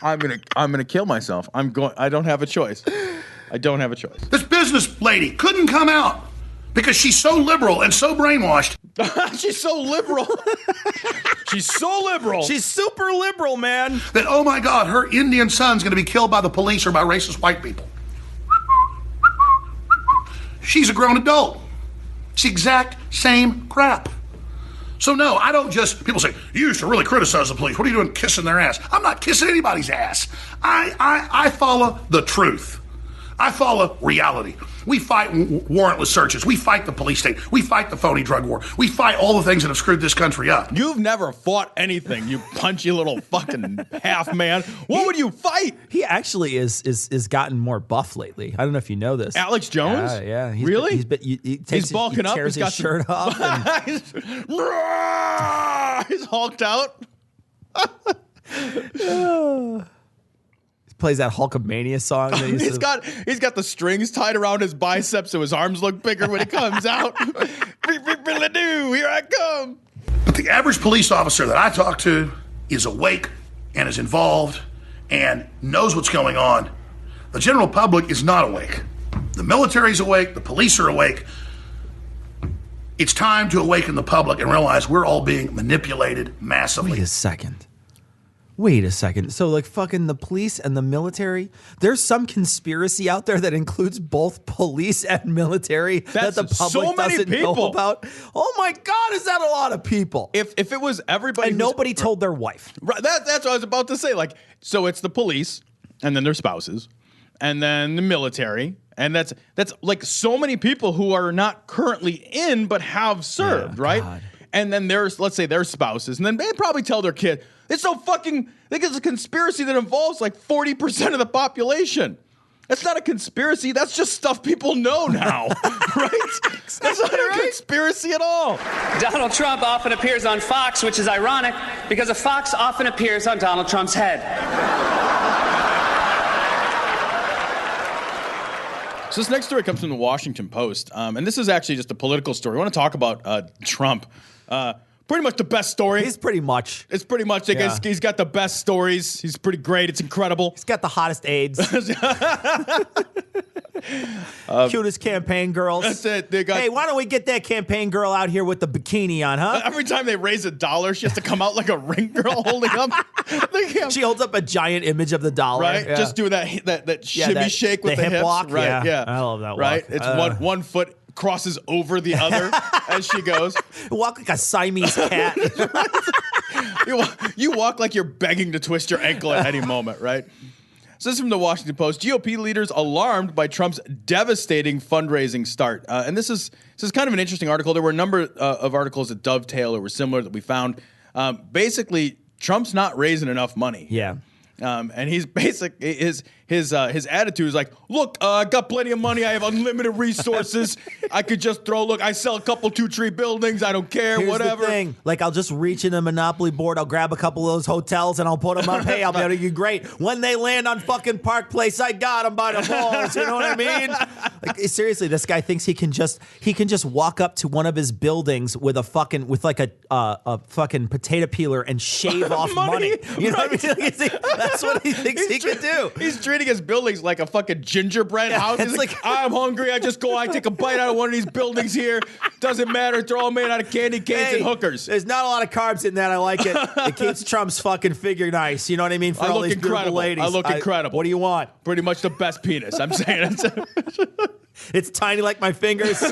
I'm gonna kill myself. I don't have a choice. I don't have a choice. This business lady couldn't come out because she's so liberal and so brainwashed. She's so liberal. She's so liberal. She's super liberal, man. That, oh my God, her Indian son's going to be killed by the police or by racist white people. She's a grown adult. It's the exact same crap. So no, I don't just, people say, you used to really criticize the police. What are you doing kissing their ass? I'm not kissing anybody's ass. I follow the truth. I follow reality. We fight warrantless searches. We fight the police state. We fight the phony drug war. We fight all the things that have screwed this country up. You've never fought anything, you punchy little fucking half man. What would you fight? He actually is gotten more buff lately. I don't know if you know this. Alex Jones? Yeah. Really? He's bulking up. Tears He's got his shirt off. And he's hulked out. plays that Hulkamania song. That he's got the strings tied around his biceps so his arms look bigger when he comes out. Here I come. But the average police officer that I talk to is awake and is involved and knows what's going on. The general public is not awake. The military's awake. The police are awake. It's time to awaken the public and realize we're all being manipulated massively. Wait a second. So, like, fucking the police and the military, there's some conspiracy out there that includes both police and military that the public doesn't know about. Oh my God, is that a lot of people? If it was everybody, and nobody told their wife. Right, that's what I was about to say. Like, so it's the police, and then their spouses, and then the military, and that's like so many people who are not currently in but have served, right? God. And then there's, let's say, their spouses, and then they probably tell their kid, it's so fucking, I think it's a conspiracy that involves like 40% of the population. That's not a conspiracy. That's just stuff people know now, right? That's not a conspiracy at all. Donald Trump often appears on Fox, which is ironic because a fox often appears on Donald Trump's head. So this next story comes from the Washington Post, and this is actually just a political story. I want to talk about Trump. Pretty much the best story. It's pretty much. He's got the best stories. He's pretty great. It's incredible. He's got the hottest AIDS. Cutest campaign girls. That's it. Hey, why don't we get that campaign girl out here with the bikini on, huh? Every time they raise $1, she has to come out like a ring girl holding up. She holds up a giant image of the dollar. Right? Yeah. Just doing that shimmy shake with the hips. Walk. Right? Yeah. I love that walk. Right? It's one foot crosses over the other as she goes. Walk like a Siamese cat. You walk like you're begging to twist your ankle at any moment, right? So this is from the Washington Post. GOP leaders alarmed by Trump's devastating fundraising start. And this is kind of an interesting article. There were a number of articles that dovetail or were similar that we found. Basically, Trump's not raising enough money. Yeah. And he's his attitude is like, look, I got plenty of money. I have unlimited resources. I could just I sell a couple 2-tree buildings. I don't care, Here's whatever. The thing. Like, I'll just reach in a Monopoly board. I'll grab a couple of those hotels and I'll put them up. Hey, I'll be able to do great. When they land on fucking Park Place, I got them by the balls. You know what I mean? Like, seriously, this guy thinks he can just walk up to one of his buildings with a fucking potato peeler and shave off money. You know what I mean? That's what he thinks he can do. He's treating his buildings like a fucking gingerbread house. He's like, I'm hungry. I take a bite out of one of these buildings here. Doesn't matter. They're all made out of candy canes and hookers. There's not a lot of carbs in that. I like it. It keeps Trump's fucking figure nice. You know what I mean? For all these beautiful ladies. I look incredible. What do you want? Pretty much the best penis. I'm saying. It's tiny like my fingers,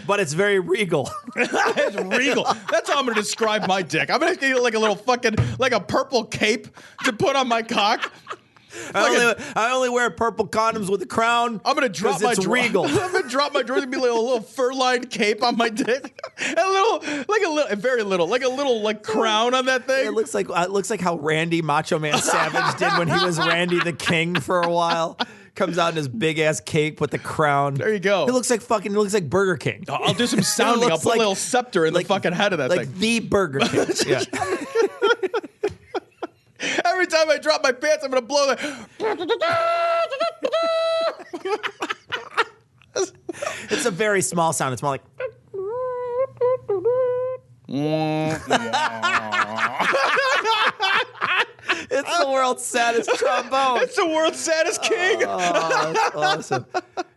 but it's very regal. It's regal. That's how I'm going to describe my dick. I'm going to get like a little fucking, like a purple cape to put on my cock. I only wear purple condoms with a crown. I'm gonna drop my regal. I'm gonna drop my drawers and be like a little fur-lined cape on my dick, and very little, like crown on that thing. It looks like how Randy Macho Man Savage did when he was Randy the King for a while. Comes out in his big ass cape with the crown. There you go. It looks like Burger King. I'll do some sounding. I'll put a little scepter in the fucking head of that thing. Like the Burger King. Yeah. Every time I drop my pants, I'm gonna blow that. It's a very small sound. It's more like. It's the world's saddest trombone. It's the world's saddest king. Oh, that's awesome.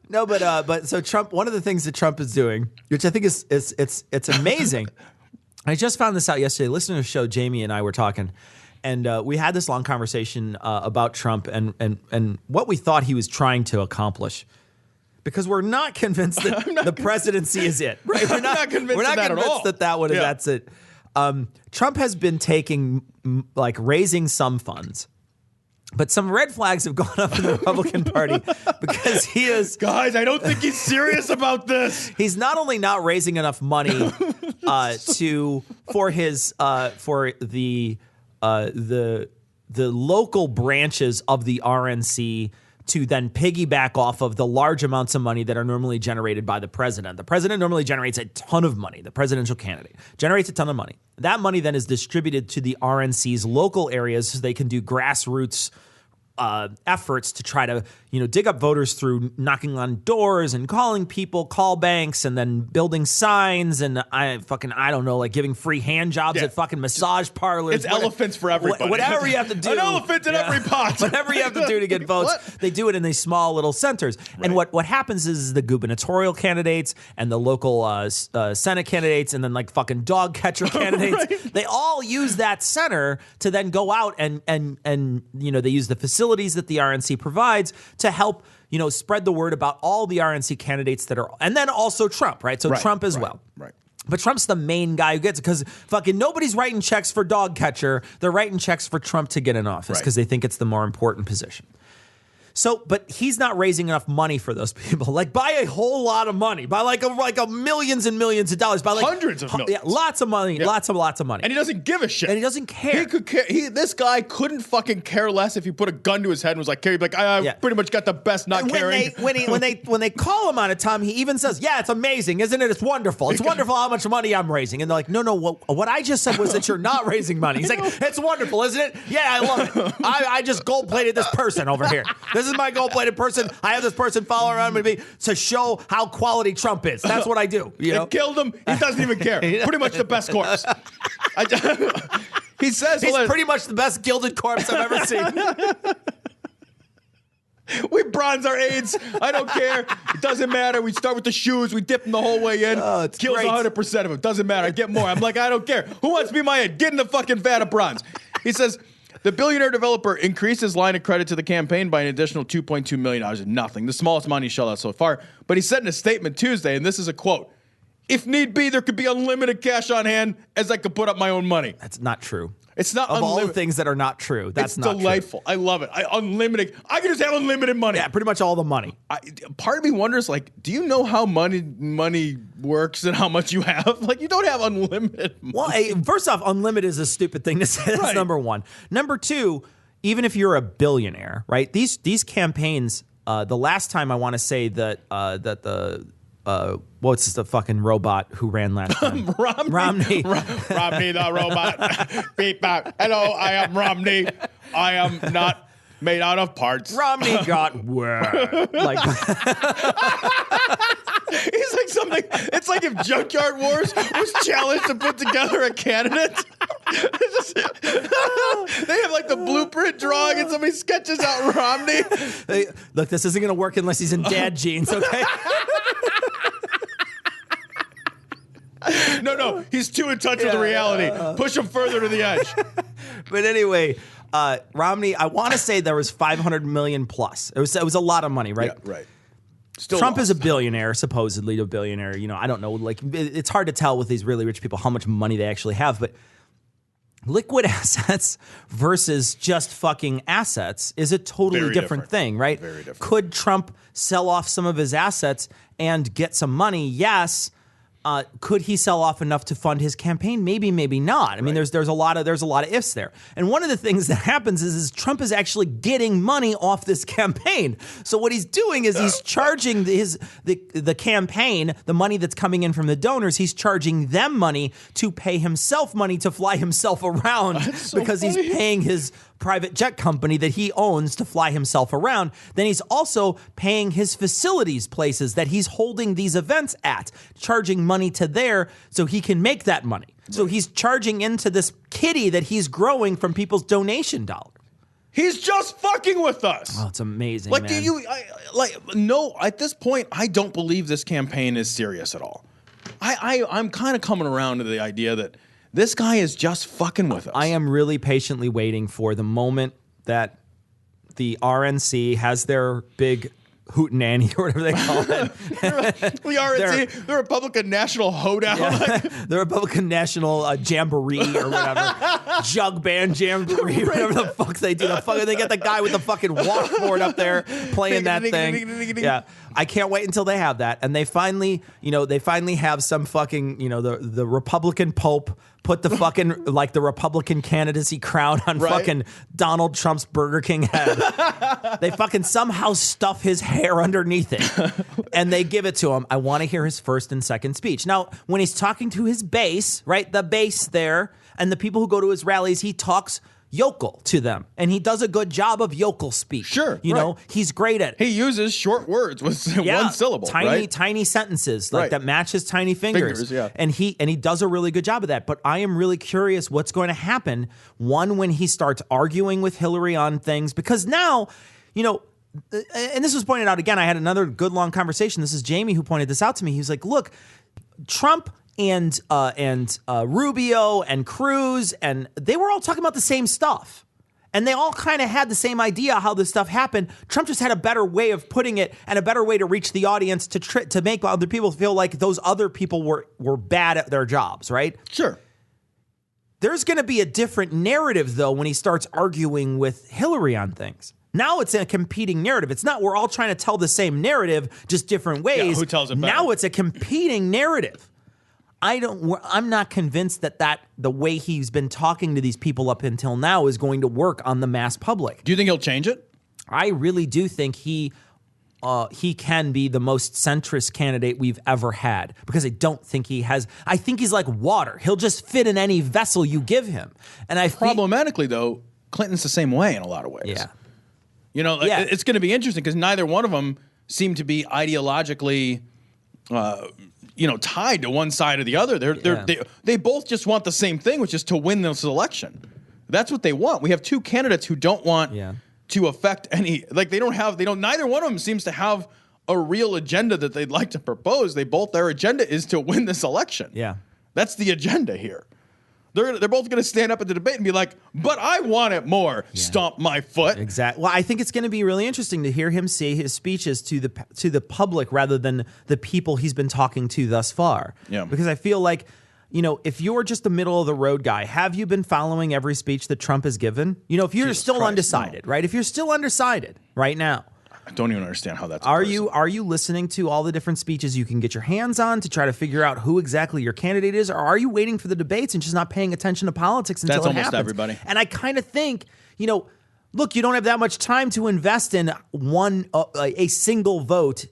No, but so Trump. One of the things that Trump is doing, which I think is it's amazing. I just found this out yesterday. Listening to the show, Jamie and I were talking. And we had this long conversation about Trump and what we thought he was trying to accomplish. Because we're not convinced that the presidency is it. Right? We're not convinced that one is that's it. Trump has been raising some funds. But some red flags have gone up in the Republican Party because he is... Guys, I don't think he's serious about this. He's not only not raising enough money for the local branches of the RNC to then piggyback off of the large amounts of money that are normally generated by the president. The president normally generates a ton of money. The presidential candidate generates a ton of money. That money then is distributed to the RNC's local areas so they can do grassroots efforts to try to, dig up voters through knocking on doors and calling people, call banks, and then building signs and I don't know, like giving free hand jobs at fucking massage parlors. It's elephants for everybody. Whatever you have to do. An elephant in every pot. Whatever you have to do to get votes, they do it in these small little centers. Right. And what happens is the gubernatorial candidates and the local Senate candidates and then like fucking dog catcher candidates, they all use that center to then go out and they use the facilities that the RNC provides to help, spread the word about all the RNC candidates that are, and then also Trump, right? So Trump as well. Right. But Trump's the main guy who gets it because fucking nobody's writing checks for dog catcher. They're writing checks for Trump to get in office because they think it's the more important position. So, but he's not raising enough money for those people. Like, by a whole lot of money, by like a millions and millions of dollars, by like hundreds of millions, lots of money, lots of money, and he doesn't give a shit, and he doesn't care. He could care. This guy couldn't fucking care less if you put a gun to his head and was like, I pretty much got the best not caring. When they call him on it, Tom, he even says, "Yeah, it's amazing, isn't it? It's wonderful. It's wonderful how much money I'm raising." And they're like, "No, what I just said was that you're not raising money." He's like, "It's wonderful, isn't it? Yeah, I love it. I just gold-plated this person over here. This is my gold-plated person. I have this person follow around me to show how quality Trump is. That's what I do." They killed him. He doesn't even care. Pretty much the best corpse. He says he's pretty much the best gilded corpse I've ever seen. We bronze our AIDS. I don't care. It doesn't matter. We start with the shoes. We dip them the whole way in. Oh, it's kills great. 100% of them. Doesn't matter. I get more. I'm like, I don't care. Who wants to be my head? Get in the fucking vat of bronze. He says, the billionaire developer increased his line of credit to the campaign by an additional $2.2 million. Nothing. The smallest money shelled out so far. But he said in a statement Tuesday, and this is a quote, "If need be, there could be unlimited cash on hand as I could put up my own money." That's not true. It's not of unlimited. all the things that are not true. That's not delightful. True. I love it. I can just have unlimited money. Yeah, pretty much all the money. Part of me wonders, like, do you know how money works and how much you have? Like, you don't have unlimited money. Well, first off, unlimited is a stupid thing to say. That's number one. Number two, even if you're a billionaire, right? These campaigns. The last time I want to say that what's the fucking robot who ran last time? Romney the robot. Beep bop. Hello, I am Romney. I am not made out of parts. Romney got like. He's like something. It's like if Junkyard Wars was challenged to put together a candidate. They have like the blueprint drawing and somebody sketches out Romney. Hey, look, this isn't going to work unless he's in dad jeans, okay? No, he's too in touch with the reality. Push him further to the edge. But anyway, Romney, I want to say there was $500 million plus. It was a lot of money, right? Yeah, right. Trump is a billionaire, supposedly a billionaire. You know, I don't know. Like, it's hard to tell with these really rich people how much money they actually have. But liquid assets versus just fucking assets is a totally different thing, right? Very different. Could Trump sell off some of his assets and get some money? Yes. Could he sell off enough to fund his campaign? Maybe, maybe not. I mean, there's a lot of ifs there. And one of the things that happens is Trump is actually getting money off this campaign. So what he's doing is he's charging the campaign, the money that's coming in from the donors, he's charging them money to pay himself money to fly himself around because he's paying his private jet company that he owns to fly himself around. Then he's also paying his facilities places that he's holding these events at, charging money to there so he can make that money. Right. So he's charging into this kitty that he's growing from people's donation dollars. He's just fucking with us. Oh, it's amazing, like, man. No, at this point, I don't believe this campaign is serious at all. I'm kind of coming around to the idea that this guy is just fucking with us. I am really patiently waiting for the moment that the RNC has their big hootenanny or whatever they call it. The RNC, the Republican National Hoedown. Yeah. The Republican National Jamboree or whatever. Jug band jamboree, whatever the fuck they do. They get the guy with the fucking washboard up there playing that thing. Yeah. I can't wait until they have that. And they finally have some fucking, the Republican Pope put the fucking, like, the Republican candidacy crown on fucking Donald Trump's Burger King head. They fucking somehow stuff his hair underneath it. And they give it to him. I want to hear his first and second speech. Now, when he's talking to his base, right, the base there, and the people who go to his rallies, he talks yokel to them, and he does a good job of yokel speak. Sure, you know, he's great at it. He uses short words with one syllable, tiny sentences like that match his tiny fingers. And he does a really good job of that. But I am really curious what's going to happen when he starts arguing with Hillary on things, because now, and this was pointed out again. I had another good long conversation. This is Jamie who pointed this out to me. He was like, "Look, Trump and Rubio and Cruz, and they were all talking about the same stuff. And they all kind of had the same idea how this stuff happened. Trump just had a better way of putting it and a better way to reach the audience to make other people feel like those other people were bad at their jobs, right?" Sure. There's going to be a different narrative, though, when he starts arguing with Hillary on things. Now it's a competing narrative. It's not we're all trying to tell the same narrative, just different ways. Yeah, who tells it better? Now it's a competing narrative. I'm not convinced that the way he's been talking to these people up until now is going to work on the mass public. Do you think he'll change it? I really do think he can be the most centrist candidate we've ever had, because I don't think he has. I think he's like water. He'll just fit in any vessel you give him. And problematically, though, Clinton's the same way in a lot of ways. Yeah. It's going to be interesting because neither one of them seem to be ideologically tied to one side or the other. They both just want the same thing, which is to win this election. That's what they want. We have two candidates who don't want to affect any, neither one of them seems to have a real agenda that they'd like to propose. Their agenda is to win this election. Yeah. That's the agenda here. They're both going to stand up at the debate and be like, but I want it more. Yeah. Stomp my foot. Exactly. Well, I think it's going to be really interesting to hear him say his speeches to the public rather than the people he's been talking to thus far. Yeah. Because I feel like, if you're just a middle of the road guy, have you been following every speech that Trump has given? If you're still undecided, right? If you're still undecided right now, I don't even understand how that's. Are you listening to all the different speeches you can get your hands on to try to figure out who exactly your candidate is, or are you waiting for the debates and just not paying attention to politics until that's it almost happens? Everybody. And I kind of think, look, you don't have that much time to invest in a single vote,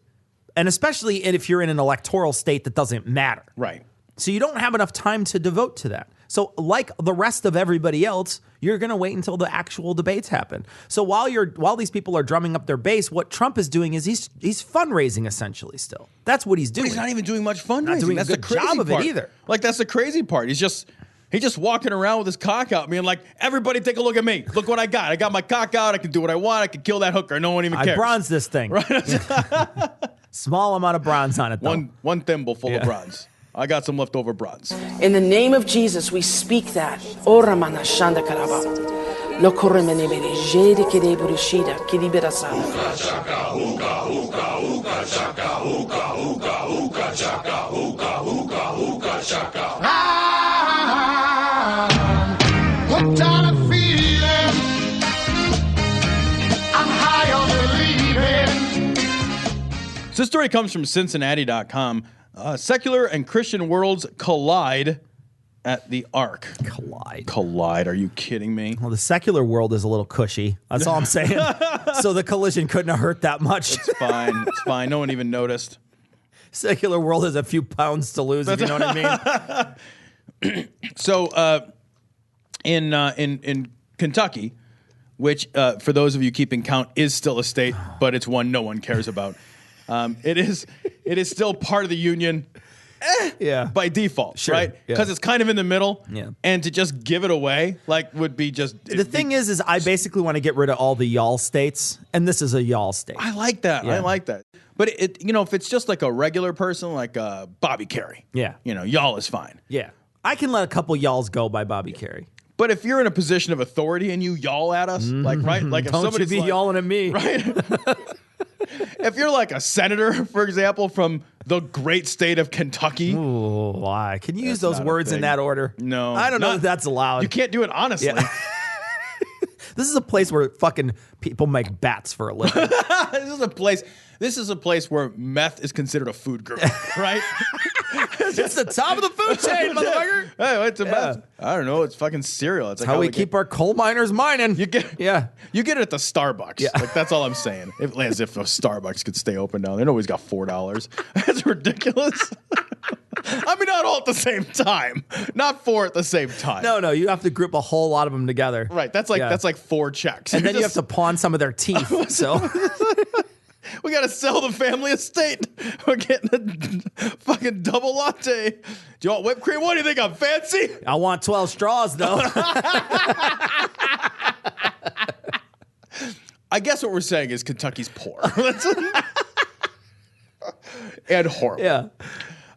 and especially if you're in an electoral state that doesn't matter. Right. So you don't have enough time to devote to that. So like the rest of everybody else, you're going to wait until the actual debates happen. So while these people are drumming up their base, what Trump is doing is he's fundraising essentially still. That's what he's doing. But he's not even doing much fundraising. Not doing that's a good the crazy job of part. it either. Like, that's the crazy part. He's just walking around with his cock out, being like, everybody take a look at me. Look what I got. I got my cock out. I can do what I want. I can kill that hooker. No one even cares. I bronzed this thing. Right? Small amount of bronze on it, though. One thimble full of bronze. I got some leftover bronze. In the name of Jesus, we speak that. Lokoremenebere, Jede Kedeburishida, Kidibirasa. Hooked on a feeling. I'm high on believing. So this story comes from Cincinnati.com. Secular and Christian worlds collide at the Ark. Collide. Are you kidding me? Well, the secular world is a little cushy. That's all I'm saying. So the collision couldn't have hurt that much. It's fine. It's fine. No one even noticed. Secular world has a few pounds to lose, if you know what I mean. So in Kentucky, which for those of you keeping count is still a state, but it's one no one cares about. It is still part of the union. By default, Sure, right? yeah. Because it's kind of in the middle. Yeah. And to just give it away, like, would be just... The thing is I basically want to get rid of all the y'all states, and this is a y'all state. I like that. Yeah. I like that. But if it's just like a regular person, like Bobby Carey, Yeah. y'all is fine. Yeah. I can let a couple y'alls go by Bobby Carey. But if you're in a position of authority and you y'all at us, like, right? Like, if Don't you somebody's be like, yawling at me. right? If you're like a senator, for example, from the great state of Kentucky. Ooh, why? Can you use That's those not a words in thing. that order? No. I don't know if that's allowed. You can't do it honestly. Yeah. This is a place where fucking people make bats for a living. This is a place where meth is considered a food group, right? It's the top of the food chain, motherfucker. Hey, what's a meth? I don't know. It's fucking cereal. It's like How we keep our coal miners mining. You get it at the Starbucks. Yeah. Like, that's all I'm saying. As if a Starbucks could stay open down there. Nobody's got $4. That's ridiculous. I mean, not all at the same time. Not 4 at the same time. No, you have to group a whole lot of them together. Right. That's like 4 checks. And then you have to pawn some of their teeth. So we got to sell the family estate. We're getting a fucking double latte. Do you want whipped cream? What do you think? I'm fancy? I want 12 straws, though. I guess what we're saying is Kentucky's poor. And horrible. Yeah.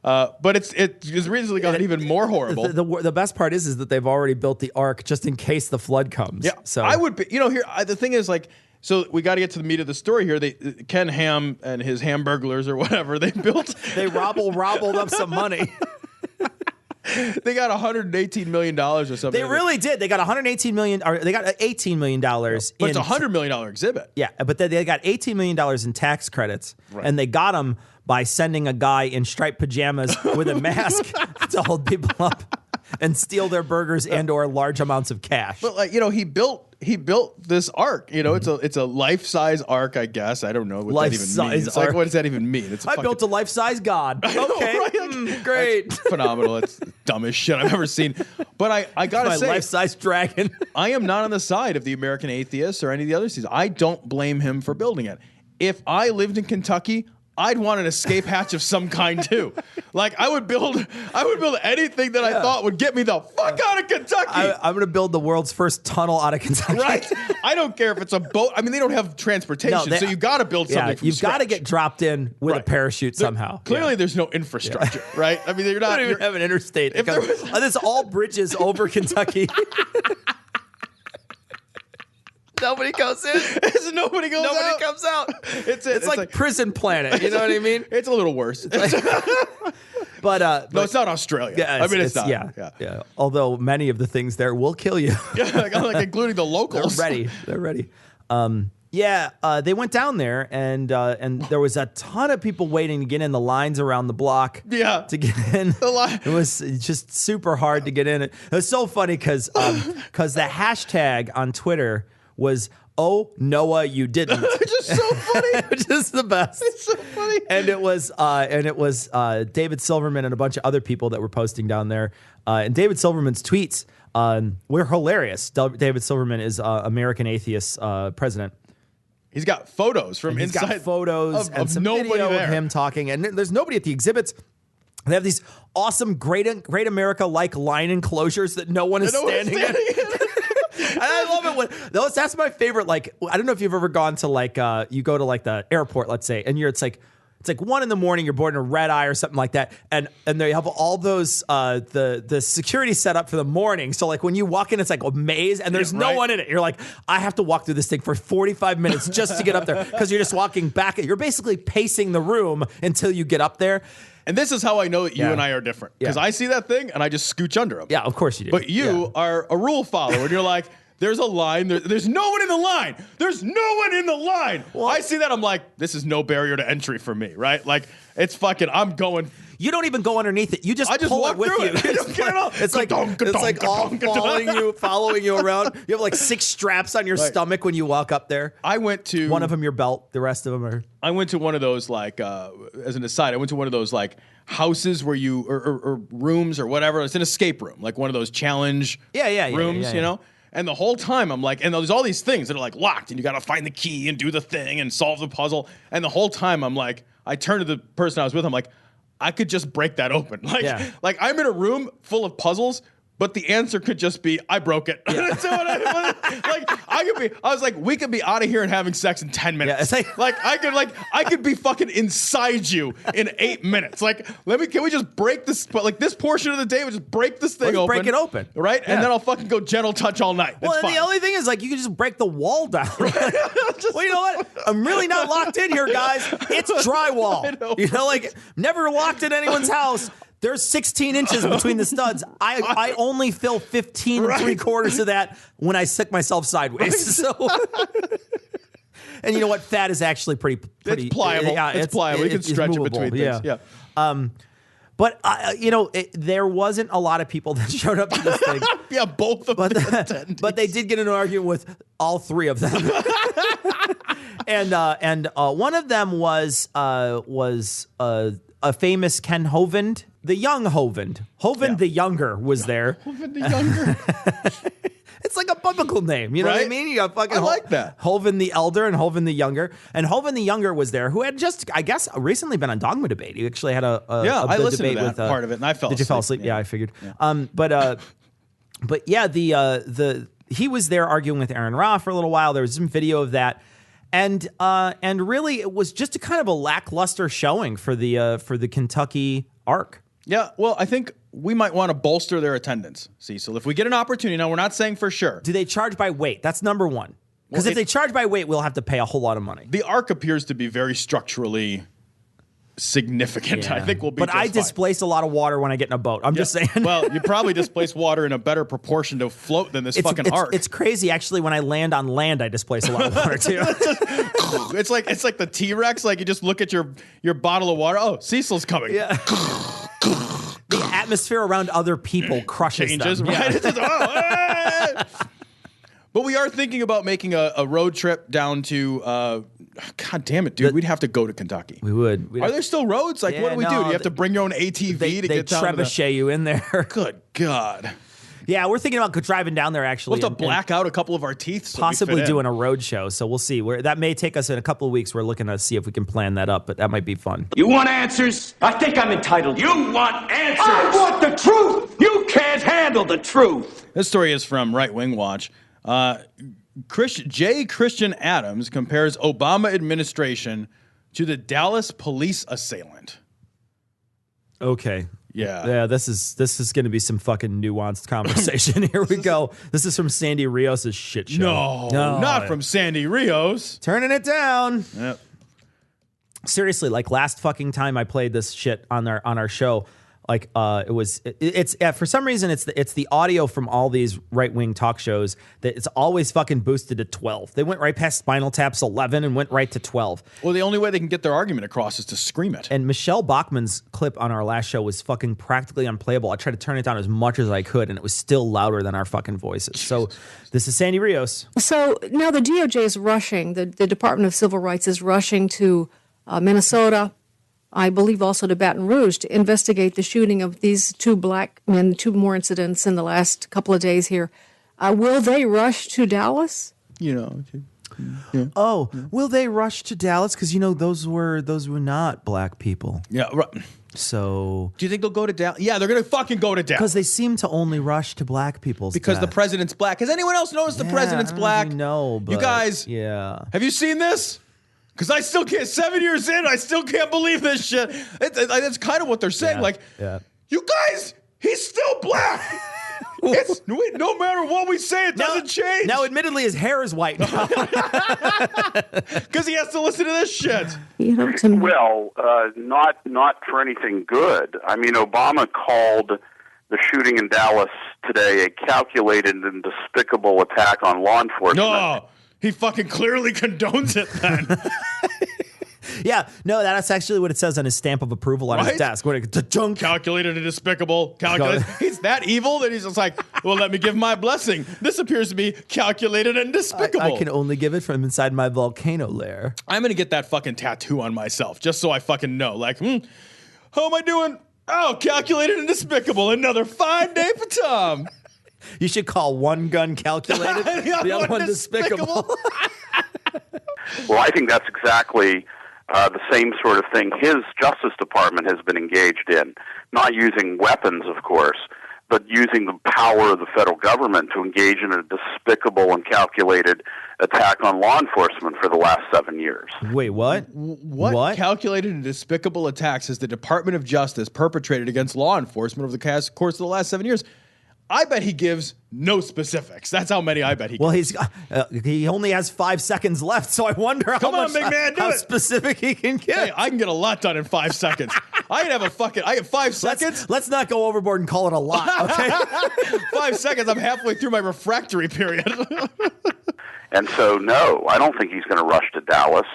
But it's recently gotten even more horrible. The best part is that they've already built the ark just in case the flood comes. Yeah. So I would be, the thing is, like, so we got to get to the meat of the story here. Ken Ham and his Hamburglers or whatever, they robbled up some money. They got $118 million or something. They really did. They got $118 million, or they got $18 million. But it's a $100 million exhibit. Yeah, but they got $18 million in tax credits, and they got them by sending a guy in striped pajamas with a mask to hold people up and steal their burgers and or large amounts of cash. But like, he built this ark. It's a life-size ark, I guess. I don't know what that even means. It's like, what does that even mean? It's built a life-size God. I know, Okay, right? great. That's phenomenal. It's the dumbest shit I've ever seen. But I gotta say, life-size dragon. I am not on the side of the American atheists or any of the other cities. I don't blame him for building it. If I lived in Kentucky, I'd want an escape hatch of some kind too. Like, I would build anything that I thought would get me the fuck out of Kentucky. I'm going to build the world's first tunnel out of Kentucky. Right. I don't care if it's a boat. I mean, they don't have transportation, so you got to build something from you've got to scratch. get dropped in with a parachute somehow. Clearly, there's no infrastructure, right? I mean, you're not. You don't even have an interstate. It's all bridges over Kentucky. Nobody goes in. Nobody comes out. It's like Prison Planet. You know what I mean? It's a little worse. But no, it's not Australia. Yeah, I mean, it's not. Yeah. Although many of the things there will kill you. like including the locals. They're ready. They went down there, and there was a ton of people waiting to get in. The lines around the block. Yeah. To get in. It was just super hard to get in. It was so funny because the hashtag on Twitter was, "Oh, Noah, you didn't." Which is so funny. Which is the best. It's so funny. And it was David Silverman and a bunch of other people that were posting down there. And David Silverman's tweets were hilarious. David Silverman is American Atheist president. He's got photos from He's inside. got photos and some nobody video there. of him talking. And there's nobody at the exhibits. They have these awesome Great America-like line enclosures that no one is standing in. And I love it when that's my favorite. Like, I don't know if you've ever gone to you go to like the airport, let's say, and it's It's like 1 a.m. You're boarding a red eye or something like that, and they have all those the security set up for the morning. So like when you walk in, it's like a maze, and there's no one in it. You're like, I have to walk through this thing for 45 minutes just to get up there because you're just walking back. You're basically pacing the room until you get up there. And this is how I know that you and I are different. Because I see that thing and I just scooch under them. Yeah, of course you do. But you are a rule follower. And you're like, there's a line. There's no one in the line. There's no one in the line. Well, I see that. I'm like, this is no barrier to entry for me, right? Like, it's fucking, I'm going. You don't even go underneath it. You just pull walk it with through you. It. I don't get it all. It's like all following you around. You have like 6 straps on your stomach when you walk up there. I went to one of them your belt. The rest of them are. I went to one of those like as an aside. I went to one of those like houses where you or rooms or whatever. It's an escape room, like one of those challenge rooms, you know. And the whole time I'm like, and there's all these things that are like locked, and you got to find the key and do the thing and solve the puzzle. And the whole time I'm like, I turned to the person I was with. I'm like, I could just break that open. Like I'm in a room full of puzzles, but the answer could just be, I broke it. Yeah. So I was like, we could be out of here and having sex in 10 minutes. Yeah, I could be fucking inside you in 8 minutes. Like, can we just break this, like this portion of the day, we just break this thing open. Break it open. Right? Yeah. And then I'll fucking go gentle touch all night. Well, and the only thing is like, you can just break the wall down. Well, you know what? I'm really not locked in here, guys. It's drywall. You know, like never locked in anyone's house. There's 16 inches between the studs. I only fill 15 and 3/4 of that when I sick myself sideways. So, and you know what? Fat is actually pretty it's pliable. Yeah, it's pliable. You can stretch it between things. Yeah. But you know, there wasn't a lot of people that showed up to this thing. Yeah, both of them. But they did get in an argument with all 3 of them. and one of them was a famous Ken Hovind. The young Hovind. Hovind the Younger was there. Hovind the Younger. It's like a biblical name. You know what I mean? You got fucking I like that. Hovind the Elder and Hovind the Younger. And Hovind the Younger was there, who had just, I guess, recently been on Dogma Debate. He actually had a I listened debate to that with part of it, and I fell asleep. Did you fall asleep? Yeah, I figured. Yeah. But yeah, he was there arguing with Aaron Ra for a little while. There was some video of that. And really, it was just a kind of a lackluster showing for the Kentucky ARC. Yeah, well, I think we might want to bolster their attendance, Cecil. If we get an opportunity, now we're not saying for sure. Do they charge by weight? That's number one. Because if they charge by weight, we'll have to pay a whole lot of money. The ARC appears to be very structurally significant. Yeah. I think we'll be. But I displace a lot of water when I get in a boat. I'm just saying. Well, you probably displace water in a better proportion to float than this fucking ARC. It's crazy, actually. When I land on land, I displace a lot of water too. It's like the T-Rex. Like you just look at your bottle of water. Oh, Cecil's coming. Yeah. The atmosphere around other people crushes changes, them. Right? Yeah. It's just, But we are thinking about making a road trip down to. God damn it, dude! We'd have to go to Kentucky. We would. Are there still roads? Like, what do we do? Do you have to bring your own ATV to get down? They trebuchet you in there. Good God. Yeah, we're thinking about driving down there, actually. We'll have to black out a couple of our teeth. So possibly doing a road show. So we'll see. That may take us in a couple of weeks. We're looking to see if we can plan that up, but that might be fun. You want answers? I think I'm entitled. You want answers? I want the truth! You can't handle the truth! This story is from Right Wing Watch. Christian Adams compares Obama administration to the Dallas police assailant. Okay. Yeah, this is going to be some fucking nuanced conversation. Here we go. This is from Sandy Rios' shit show. No, not from Sandy Rios. Turning it down. Yep. Seriously, like last fucking time I played this shit on our show, like it's for some reason it's the audio from all these right wing talk shows that it's always fucking boosted to 12. They went right past Spinal Tap's 11 and went right to 12. Well, the only way they can get their argument across is to scream it. And Michelle Bachmann's clip on our last show was fucking practically unplayable. I tried to turn it down as much as I could, and it was still louder than our fucking voices. So this is Sandy Rios. So now the DOJ is rushing. The Department of Civil Rights is rushing to Minnesota. I believe also to Baton Rouge to investigate the shooting of these 2 black men, 2 more incidents in the last couple of days here. Will they rush to Dallas? Yeah. Oh, will they rush to Dallas? Because those were not black people. Yeah. Right. So do you think they'll go to Dallas? Yeah, they're gonna fucking go to Dallas because they seem to only rush to black people's because the president's black. Has anyone else noticed the president's black? No, but you guys. Yeah. Have you seen this? Because I still can't, 7 years in, I still can't believe this shit. That's kind of what they're saying. You guys, he's still black. No matter what we say, it doesn't change. Now, admittedly, his hair is white now. Because he has to listen to this shit. Well, not for anything good. I mean, Obama called the shooting in Dallas today a calculated and despicable attack on law enforcement. No, he fucking clearly condones it then. Yeah, no, that's actually what it says on his stamp of approval on his desk. Calculated and despicable. He's that evil that he's just like, well, let me give my blessing. This appears to be calculated and despicable. I can only give it from inside my volcano lair. I'm going to get that fucking tattoo on myself just so I fucking know. Like, how am I doing? Oh, calculated and despicable. Another fine day for Tom. You should call one gun calculated, the other one despicable. Well, I think that's exactly the same sort of thing his Justice Department has been engaged in. Not using weapons, of course, but using the power of the federal government to engage in a despicable and calculated attack on law enforcement for the last 7 years. Wait, what? What calculated and despicable attacks has the Department of Justice perpetrated against law enforcement over the course of the last 7 years? I bet he gives no specifics. That's how many I bet he gives. Well, he only has 5 seconds left, so I wonder how specific he can get. Hey, I can get a lot done in 5 seconds. I have 5 seconds. Let's not go overboard and call it a lot, okay? 5 seconds, I'm halfway through my refractory period. And so, no, I don't think he's going to rush to Dallas.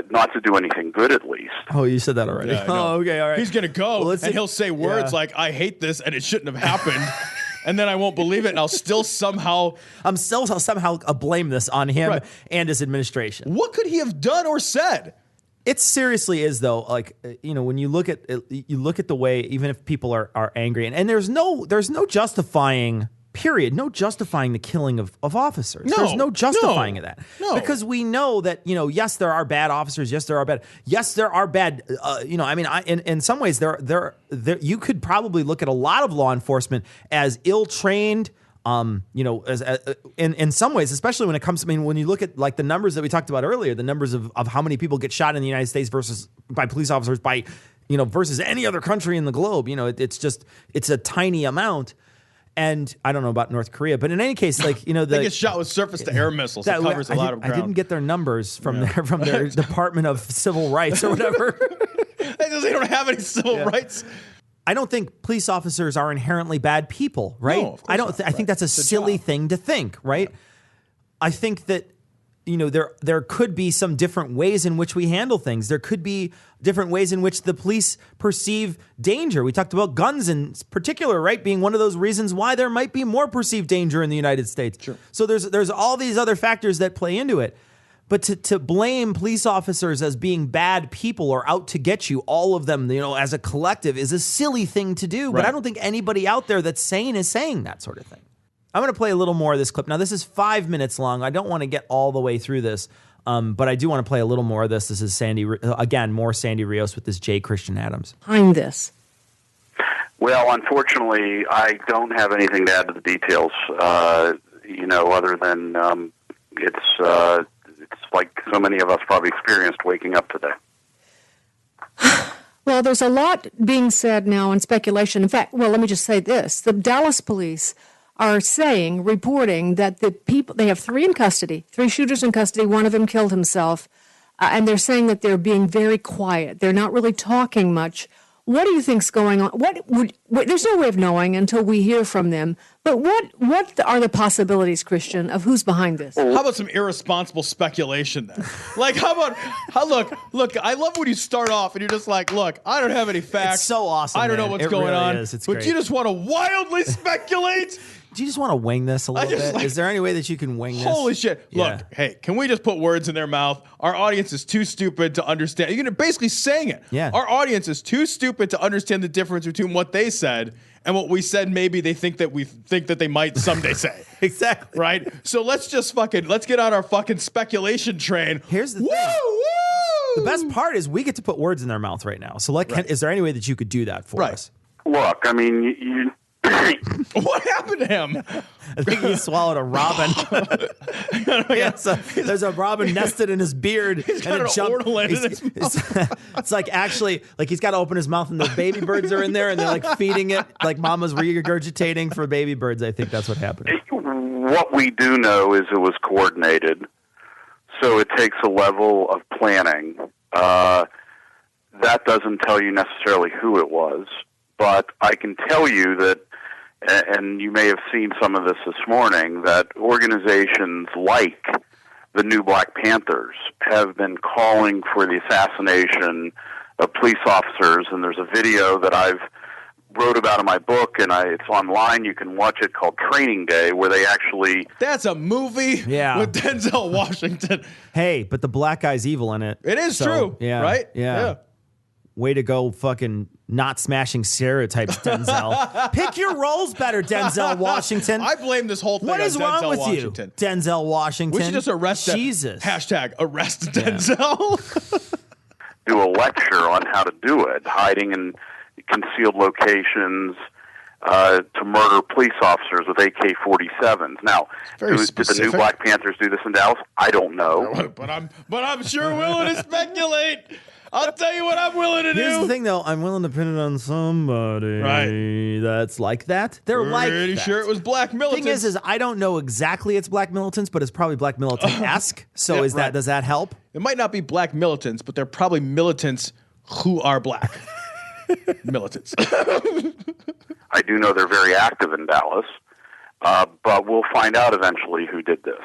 Not to do anything good, at least. Oh, you said that already. Yeah, okay, all right. He's going to go, and he'll say words like, I hate this, and it shouldn't have happened. And then I won't believe it, and I'll still somehow blame this on him and his administration. What could he have done or said? It seriously is, though. Like, when you look at the way, even if people are angry, and there's no justifying. Period. No justifying the killing of officers. There's no justifying of that. No. Because we know that, yes, there are bad officers. Yes, there are bad. In some ways, there you could probably look at a lot of law enforcement as ill-trained, in some ways, especially when it comes to, when you look at like the numbers that we talked about earlier, the numbers of how many people get shot in the United States by police officers versus any other country in the globe, it's a tiny amount. And I don't know about North Korea, but in any case, they get shot with surface-to-air missiles. That covers a lot of ground. I didn't get their numbers from their Department of Civil Rights or whatever. They don't have any civil rights. I don't think police officers are inherently bad people, right? No, of course not. I think that's a silly thing to think, right? Yeah. I think that there could be some different ways in which we handle things. There could be different ways in which the police perceive danger. We talked about guns in particular, right, being one of those reasons why there might be more perceived danger in the United States. Sure. So there's all these other factors that play into it. But to blame police officers as being bad people or out to get you, all of them, as a collective, is a silly thing to do. Right. But I don't think anybody out there that's sane is saying that sort of thing. I'm going to play a little more of this clip. Now, this is 5 minutes long. I don't want to get all the way through this, but I do want to play a little more of this. This is more Sandy Rios with this J. Christian Adams. Behind this. Well, unfortunately, I don't have anything to add to the details, other than it's like so many of us probably experienced waking up today. Well, there's a lot being said now in speculation. In fact, let me just say this. The Dallas police are reporting that the people, they have 3 shooters in custody, one of them killed himself, and they're saying that they're being very quiet. They're not really talking much. What do you think's going on? There's no way of knowing until we hear from them, but what are the possibilities, Christian, of who's behind this? How about some irresponsible speculation then? Like, look, I love when you start off and you're just like, look, I don't have any facts. It's so awesome, I don't know what's going on. It's but great. You just want to wildly speculate? Do you just want to wing this a little bit? Is there any way that you can wing this? Holy shit. Yeah. Look, hey, can we just put words in their mouth? Our audience is too stupid to understand. You're basically saying it. Yeah. Our audience is too stupid to understand the difference between what they said and what we said maybe they think that they might someday say. Exactly. Right? So let's get on our fucking speculation train. Here's the thing. The best part is we get to put words in their mouth right now. So is there any way that you could do that for us? Look, I mean, street. What happened to him? I think he swallowed a robin. There's a robin nested in his beard. He's got an ornament in his mouth. It's like actually, like he's got to open his mouth and the baby birds are in there and they're like feeding it. Like mama's regurgitating for baby birds. I think that's what happened. What we do know is it was coordinated. So it takes a level of planning. That doesn't tell you necessarily who it was. But I can tell you that, and you may have seen some of this morning, that organizations like the New Black Panthers have been calling for the assassination of police officers. And there's a video that I've wrote about in my book, and it's online. You can watch it, called Training Day, where they actually... That's a movie with Denzel Washington. Hey, but the black guy's evil in it. It is true, right? Yeah. Way to go, fucking not smashing stereotypes, Denzel. Pick your roles better, Denzel Washington. I blame this whole thing What on is Denzel wrong with Washington. you, Denzel Washington? We should just arrest him. Jesus. Hashtag arrest Denzel. Do a lecture on how to do it, hiding in concealed locations to murder police officers with AK-47s. Now, did the New Black Panthers do this in Dallas? I don't know. But I'm sure willing to speculate. I'll tell you what I'm willing to do. Here's the thing, though. I'm willing to pin it on somebody that's like that. They're like pretty that. sure it was black militants. Thing is I don't know exactly it's black militants, but it's probably black militant-esque. So does that help? It might not be black militants, but they're probably militants who are black. Militants. I do know they're very active in Dallas, but we'll find out eventually who did this.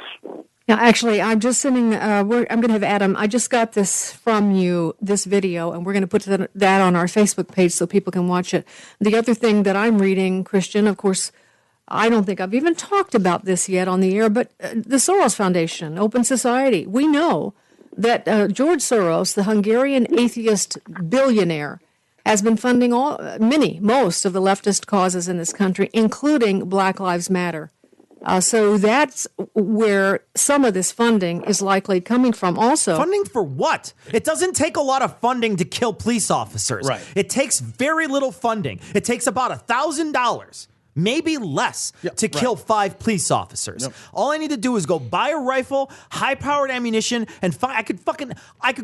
Yeah, actually, I'm just sending, I'm going to have Adam, I just got this from you, this video, and we're going to put that on our Facebook page so people can watch it. The other thing that I'm reading, Christian, of course, I don't think I've even talked about this yet on the air, but the Soros Foundation, Open Society, we know that George Soros, the Hungarian atheist billionaire, has been funding most of the leftist causes in this country, including Black Lives Matter. So that's where some of this funding is likely coming from also. Funding for what? It doesn't take a lot of funding to kill police officers. Right. It takes very little funding. It takes about $1,000, maybe less, to kill 5 police officers. Yep. All I need to do is go buy a rifle, high-powered ammunition, and I could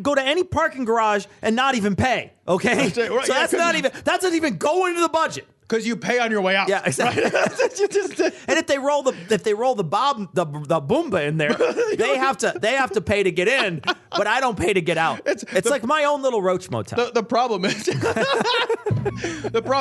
go to any parking garage and not even pay. Okay? Right, so that's not even going into the budget. Because you pay on your way out. Yeah, exactly. Right? And if they roll the boomba in there, they have to pay to get in, but I don't pay to get out. It's like my own little roach motel. The problem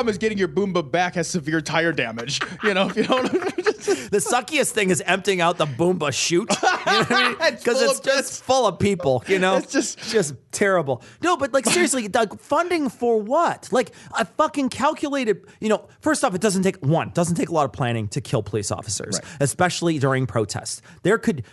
is getting your boomba back has severe tire damage. You know, if you don't. The suckiest thing is emptying out the boomba chute. You know what I mean? Because it's just full of people. You know, it's just terrible. No, but like seriously, Doug, funding for what? Like I fucking calculated. You know, first off, it doesn't take a lot of planning to kill police officers, especially during protests. There could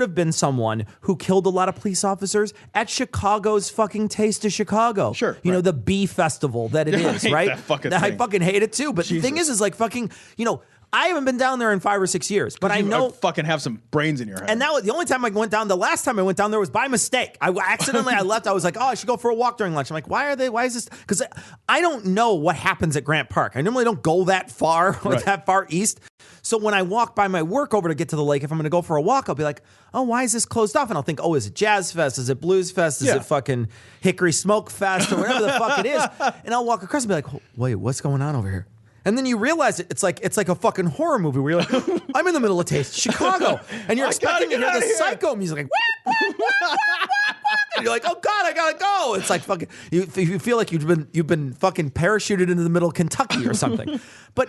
have been someone who killed a lot of police officers at Chicago's fucking Taste of Chicago. Sure, you know, the bee festival that it is, right? That fucking thing. I fucking hate it too. But the thing is like fucking, you know. I haven't been down there in 5 or 6 years, but I know fucking have some brains in your head. And that was the only time I went down. The last time I went down there was by mistake. I left. I was like, oh, I should go for a walk during lunch. I'm like, why is this? Because I don't know what happens at Grant Park. I normally don't go that far or that far east. So when I walk by my work over to get to the lake, if I'm going to go for a walk, I'll be like, oh, why is this closed off? And I'll think, oh, is it Jazz Fest? Is it Blues Fest? Is it fucking Hickory Smoke Fest or whatever the fuck it is? And I'll walk across and be like, wait, what's going on over here? And then you realize it's like a fucking horror movie where you're like, I'm in the middle of Taste Chicago, and you're expecting to hear the psycho music like, and you're like, oh God, I gotta go. It's like fucking you feel like you've been fucking parachuted into the middle of Kentucky or something. But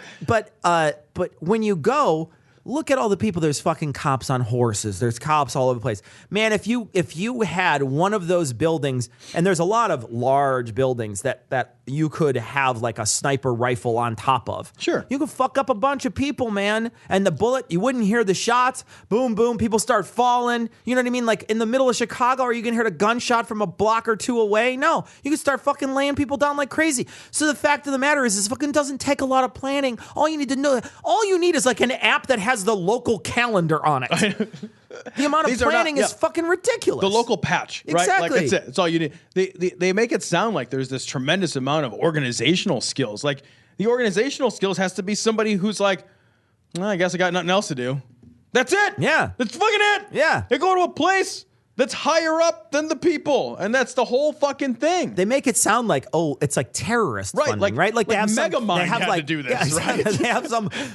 when you go, look at all the people. There's fucking cops on horses. There's cops all over the place. Man, if you had one of those buildings, and there's a lot of large buildings that you could have like a sniper rifle on top of. Sure. You could fuck up a bunch of people, man. And the bullet, you wouldn't hear the shots. Boom, boom. People start falling. You know what I mean? Like in the middle of Chicago, are you going to hear a gunshot from a block or two away? No. You can start fucking laying people down like crazy. So the fact of the matter is this fucking doesn't take a lot of planning. All you need is like an app that has the local calendar on it. The amount of planning is fucking ridiculous. The local patch, right? Exactly. Like that's it. That's all you need. They make it sound like there's this tremendous amount of organizational skills. Like The organizational skills has to be somebody who's like, well, I guess I got nothing else to do. That's it. Yeah. That's fucking it. Yeah. They go to a place that's higher up than the people, and that's the whole fucking thing. They make it sound like, it's like terrorist funding, right? Like they have Megamind had to do this, right?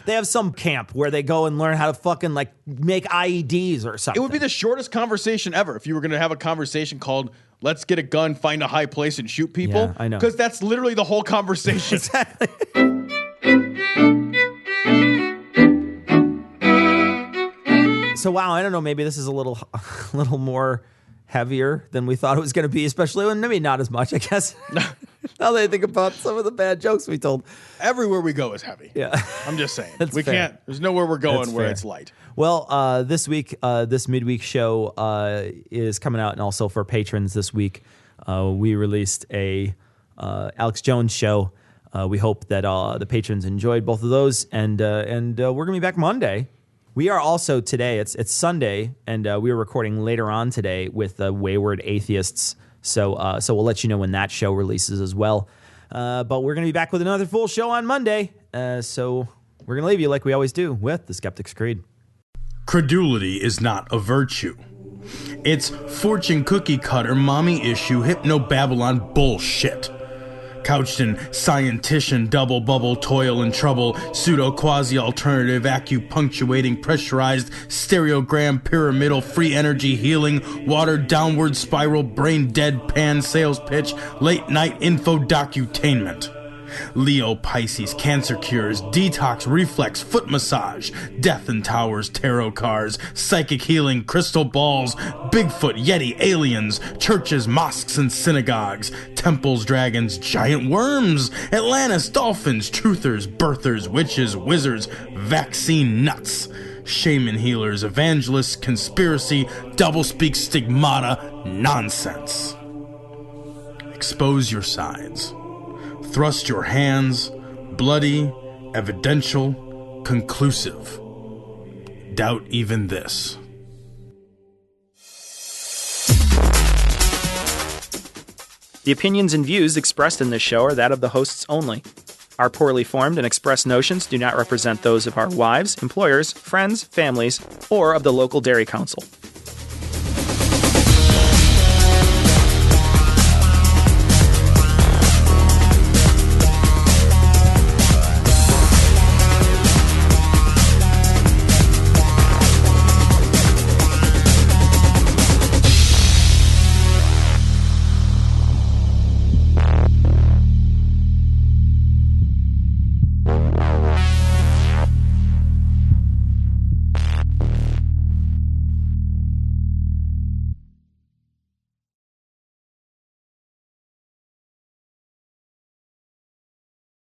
They have some camp where they go and learn how to fucking like make IEDs or something. It would be the shortest conversation ever if you were going to have a conversation called "Let's get a gun, find a high place, and shoot people." Yeah, I know. Because that's literally the whole conversation. Exactly. So wow, I don't know. Maybe this is a little more heavier than we thought it was going to be, especially when maybe not as much, I guess. Now that I think about some of the bad jokes we told. Everywhere we go is heavy. Yeah, I'm just saying. We fair. Can't. There's nowhere we're going That's where fair. it's light. Well, this week, this midweek show is coming out, and also for patrons this week, we released a Alex Jones show. We hope that the patrons enjoyed both of those, and we're gonna be back Monday. We are also today. It's Sunday, and we are recording later on today with Wayward Atheists. So we'll let you know when that show releases as well. But we're gonna be back with another full show on Monday. So we're gonna leave you like we always do with the Skeptic's Creed. Credulity is not a virtue. It's fortune cookie cutter, mommy issue, hypno Babylon bullshit. Couched in scientician, double bubble, toil and trouble, pseudo quasi alternative, acupunctuating, pressurized, stereogram, pyramidal, free energy healing, water downward spiral, brain deadpan, sales pitch, late night info docutainment. Leo, Pisces, cancer cures, detox, reflex, foot massage, death and towers, tarot cards, psychic healing, crystal balls, Bigfoot, Yeti, aliens, churches, mosques and synagogues, temples, dragons, giant worms, Atlantis, dolphins, truthers, birthers, witches, wizards, vaccine nuts, shaman healers, evangelists, conspiracy, doublespeak, stigmata, nonsense. Expose your sides. Thrust your hands, bloody, evidential, conclusive. Doubt even this. The opinions and views expressed in this show are that of the hosts only. Our poorly formed and expressed notions do not represent those of our wives, employers, friends, families, or of the local dairy council.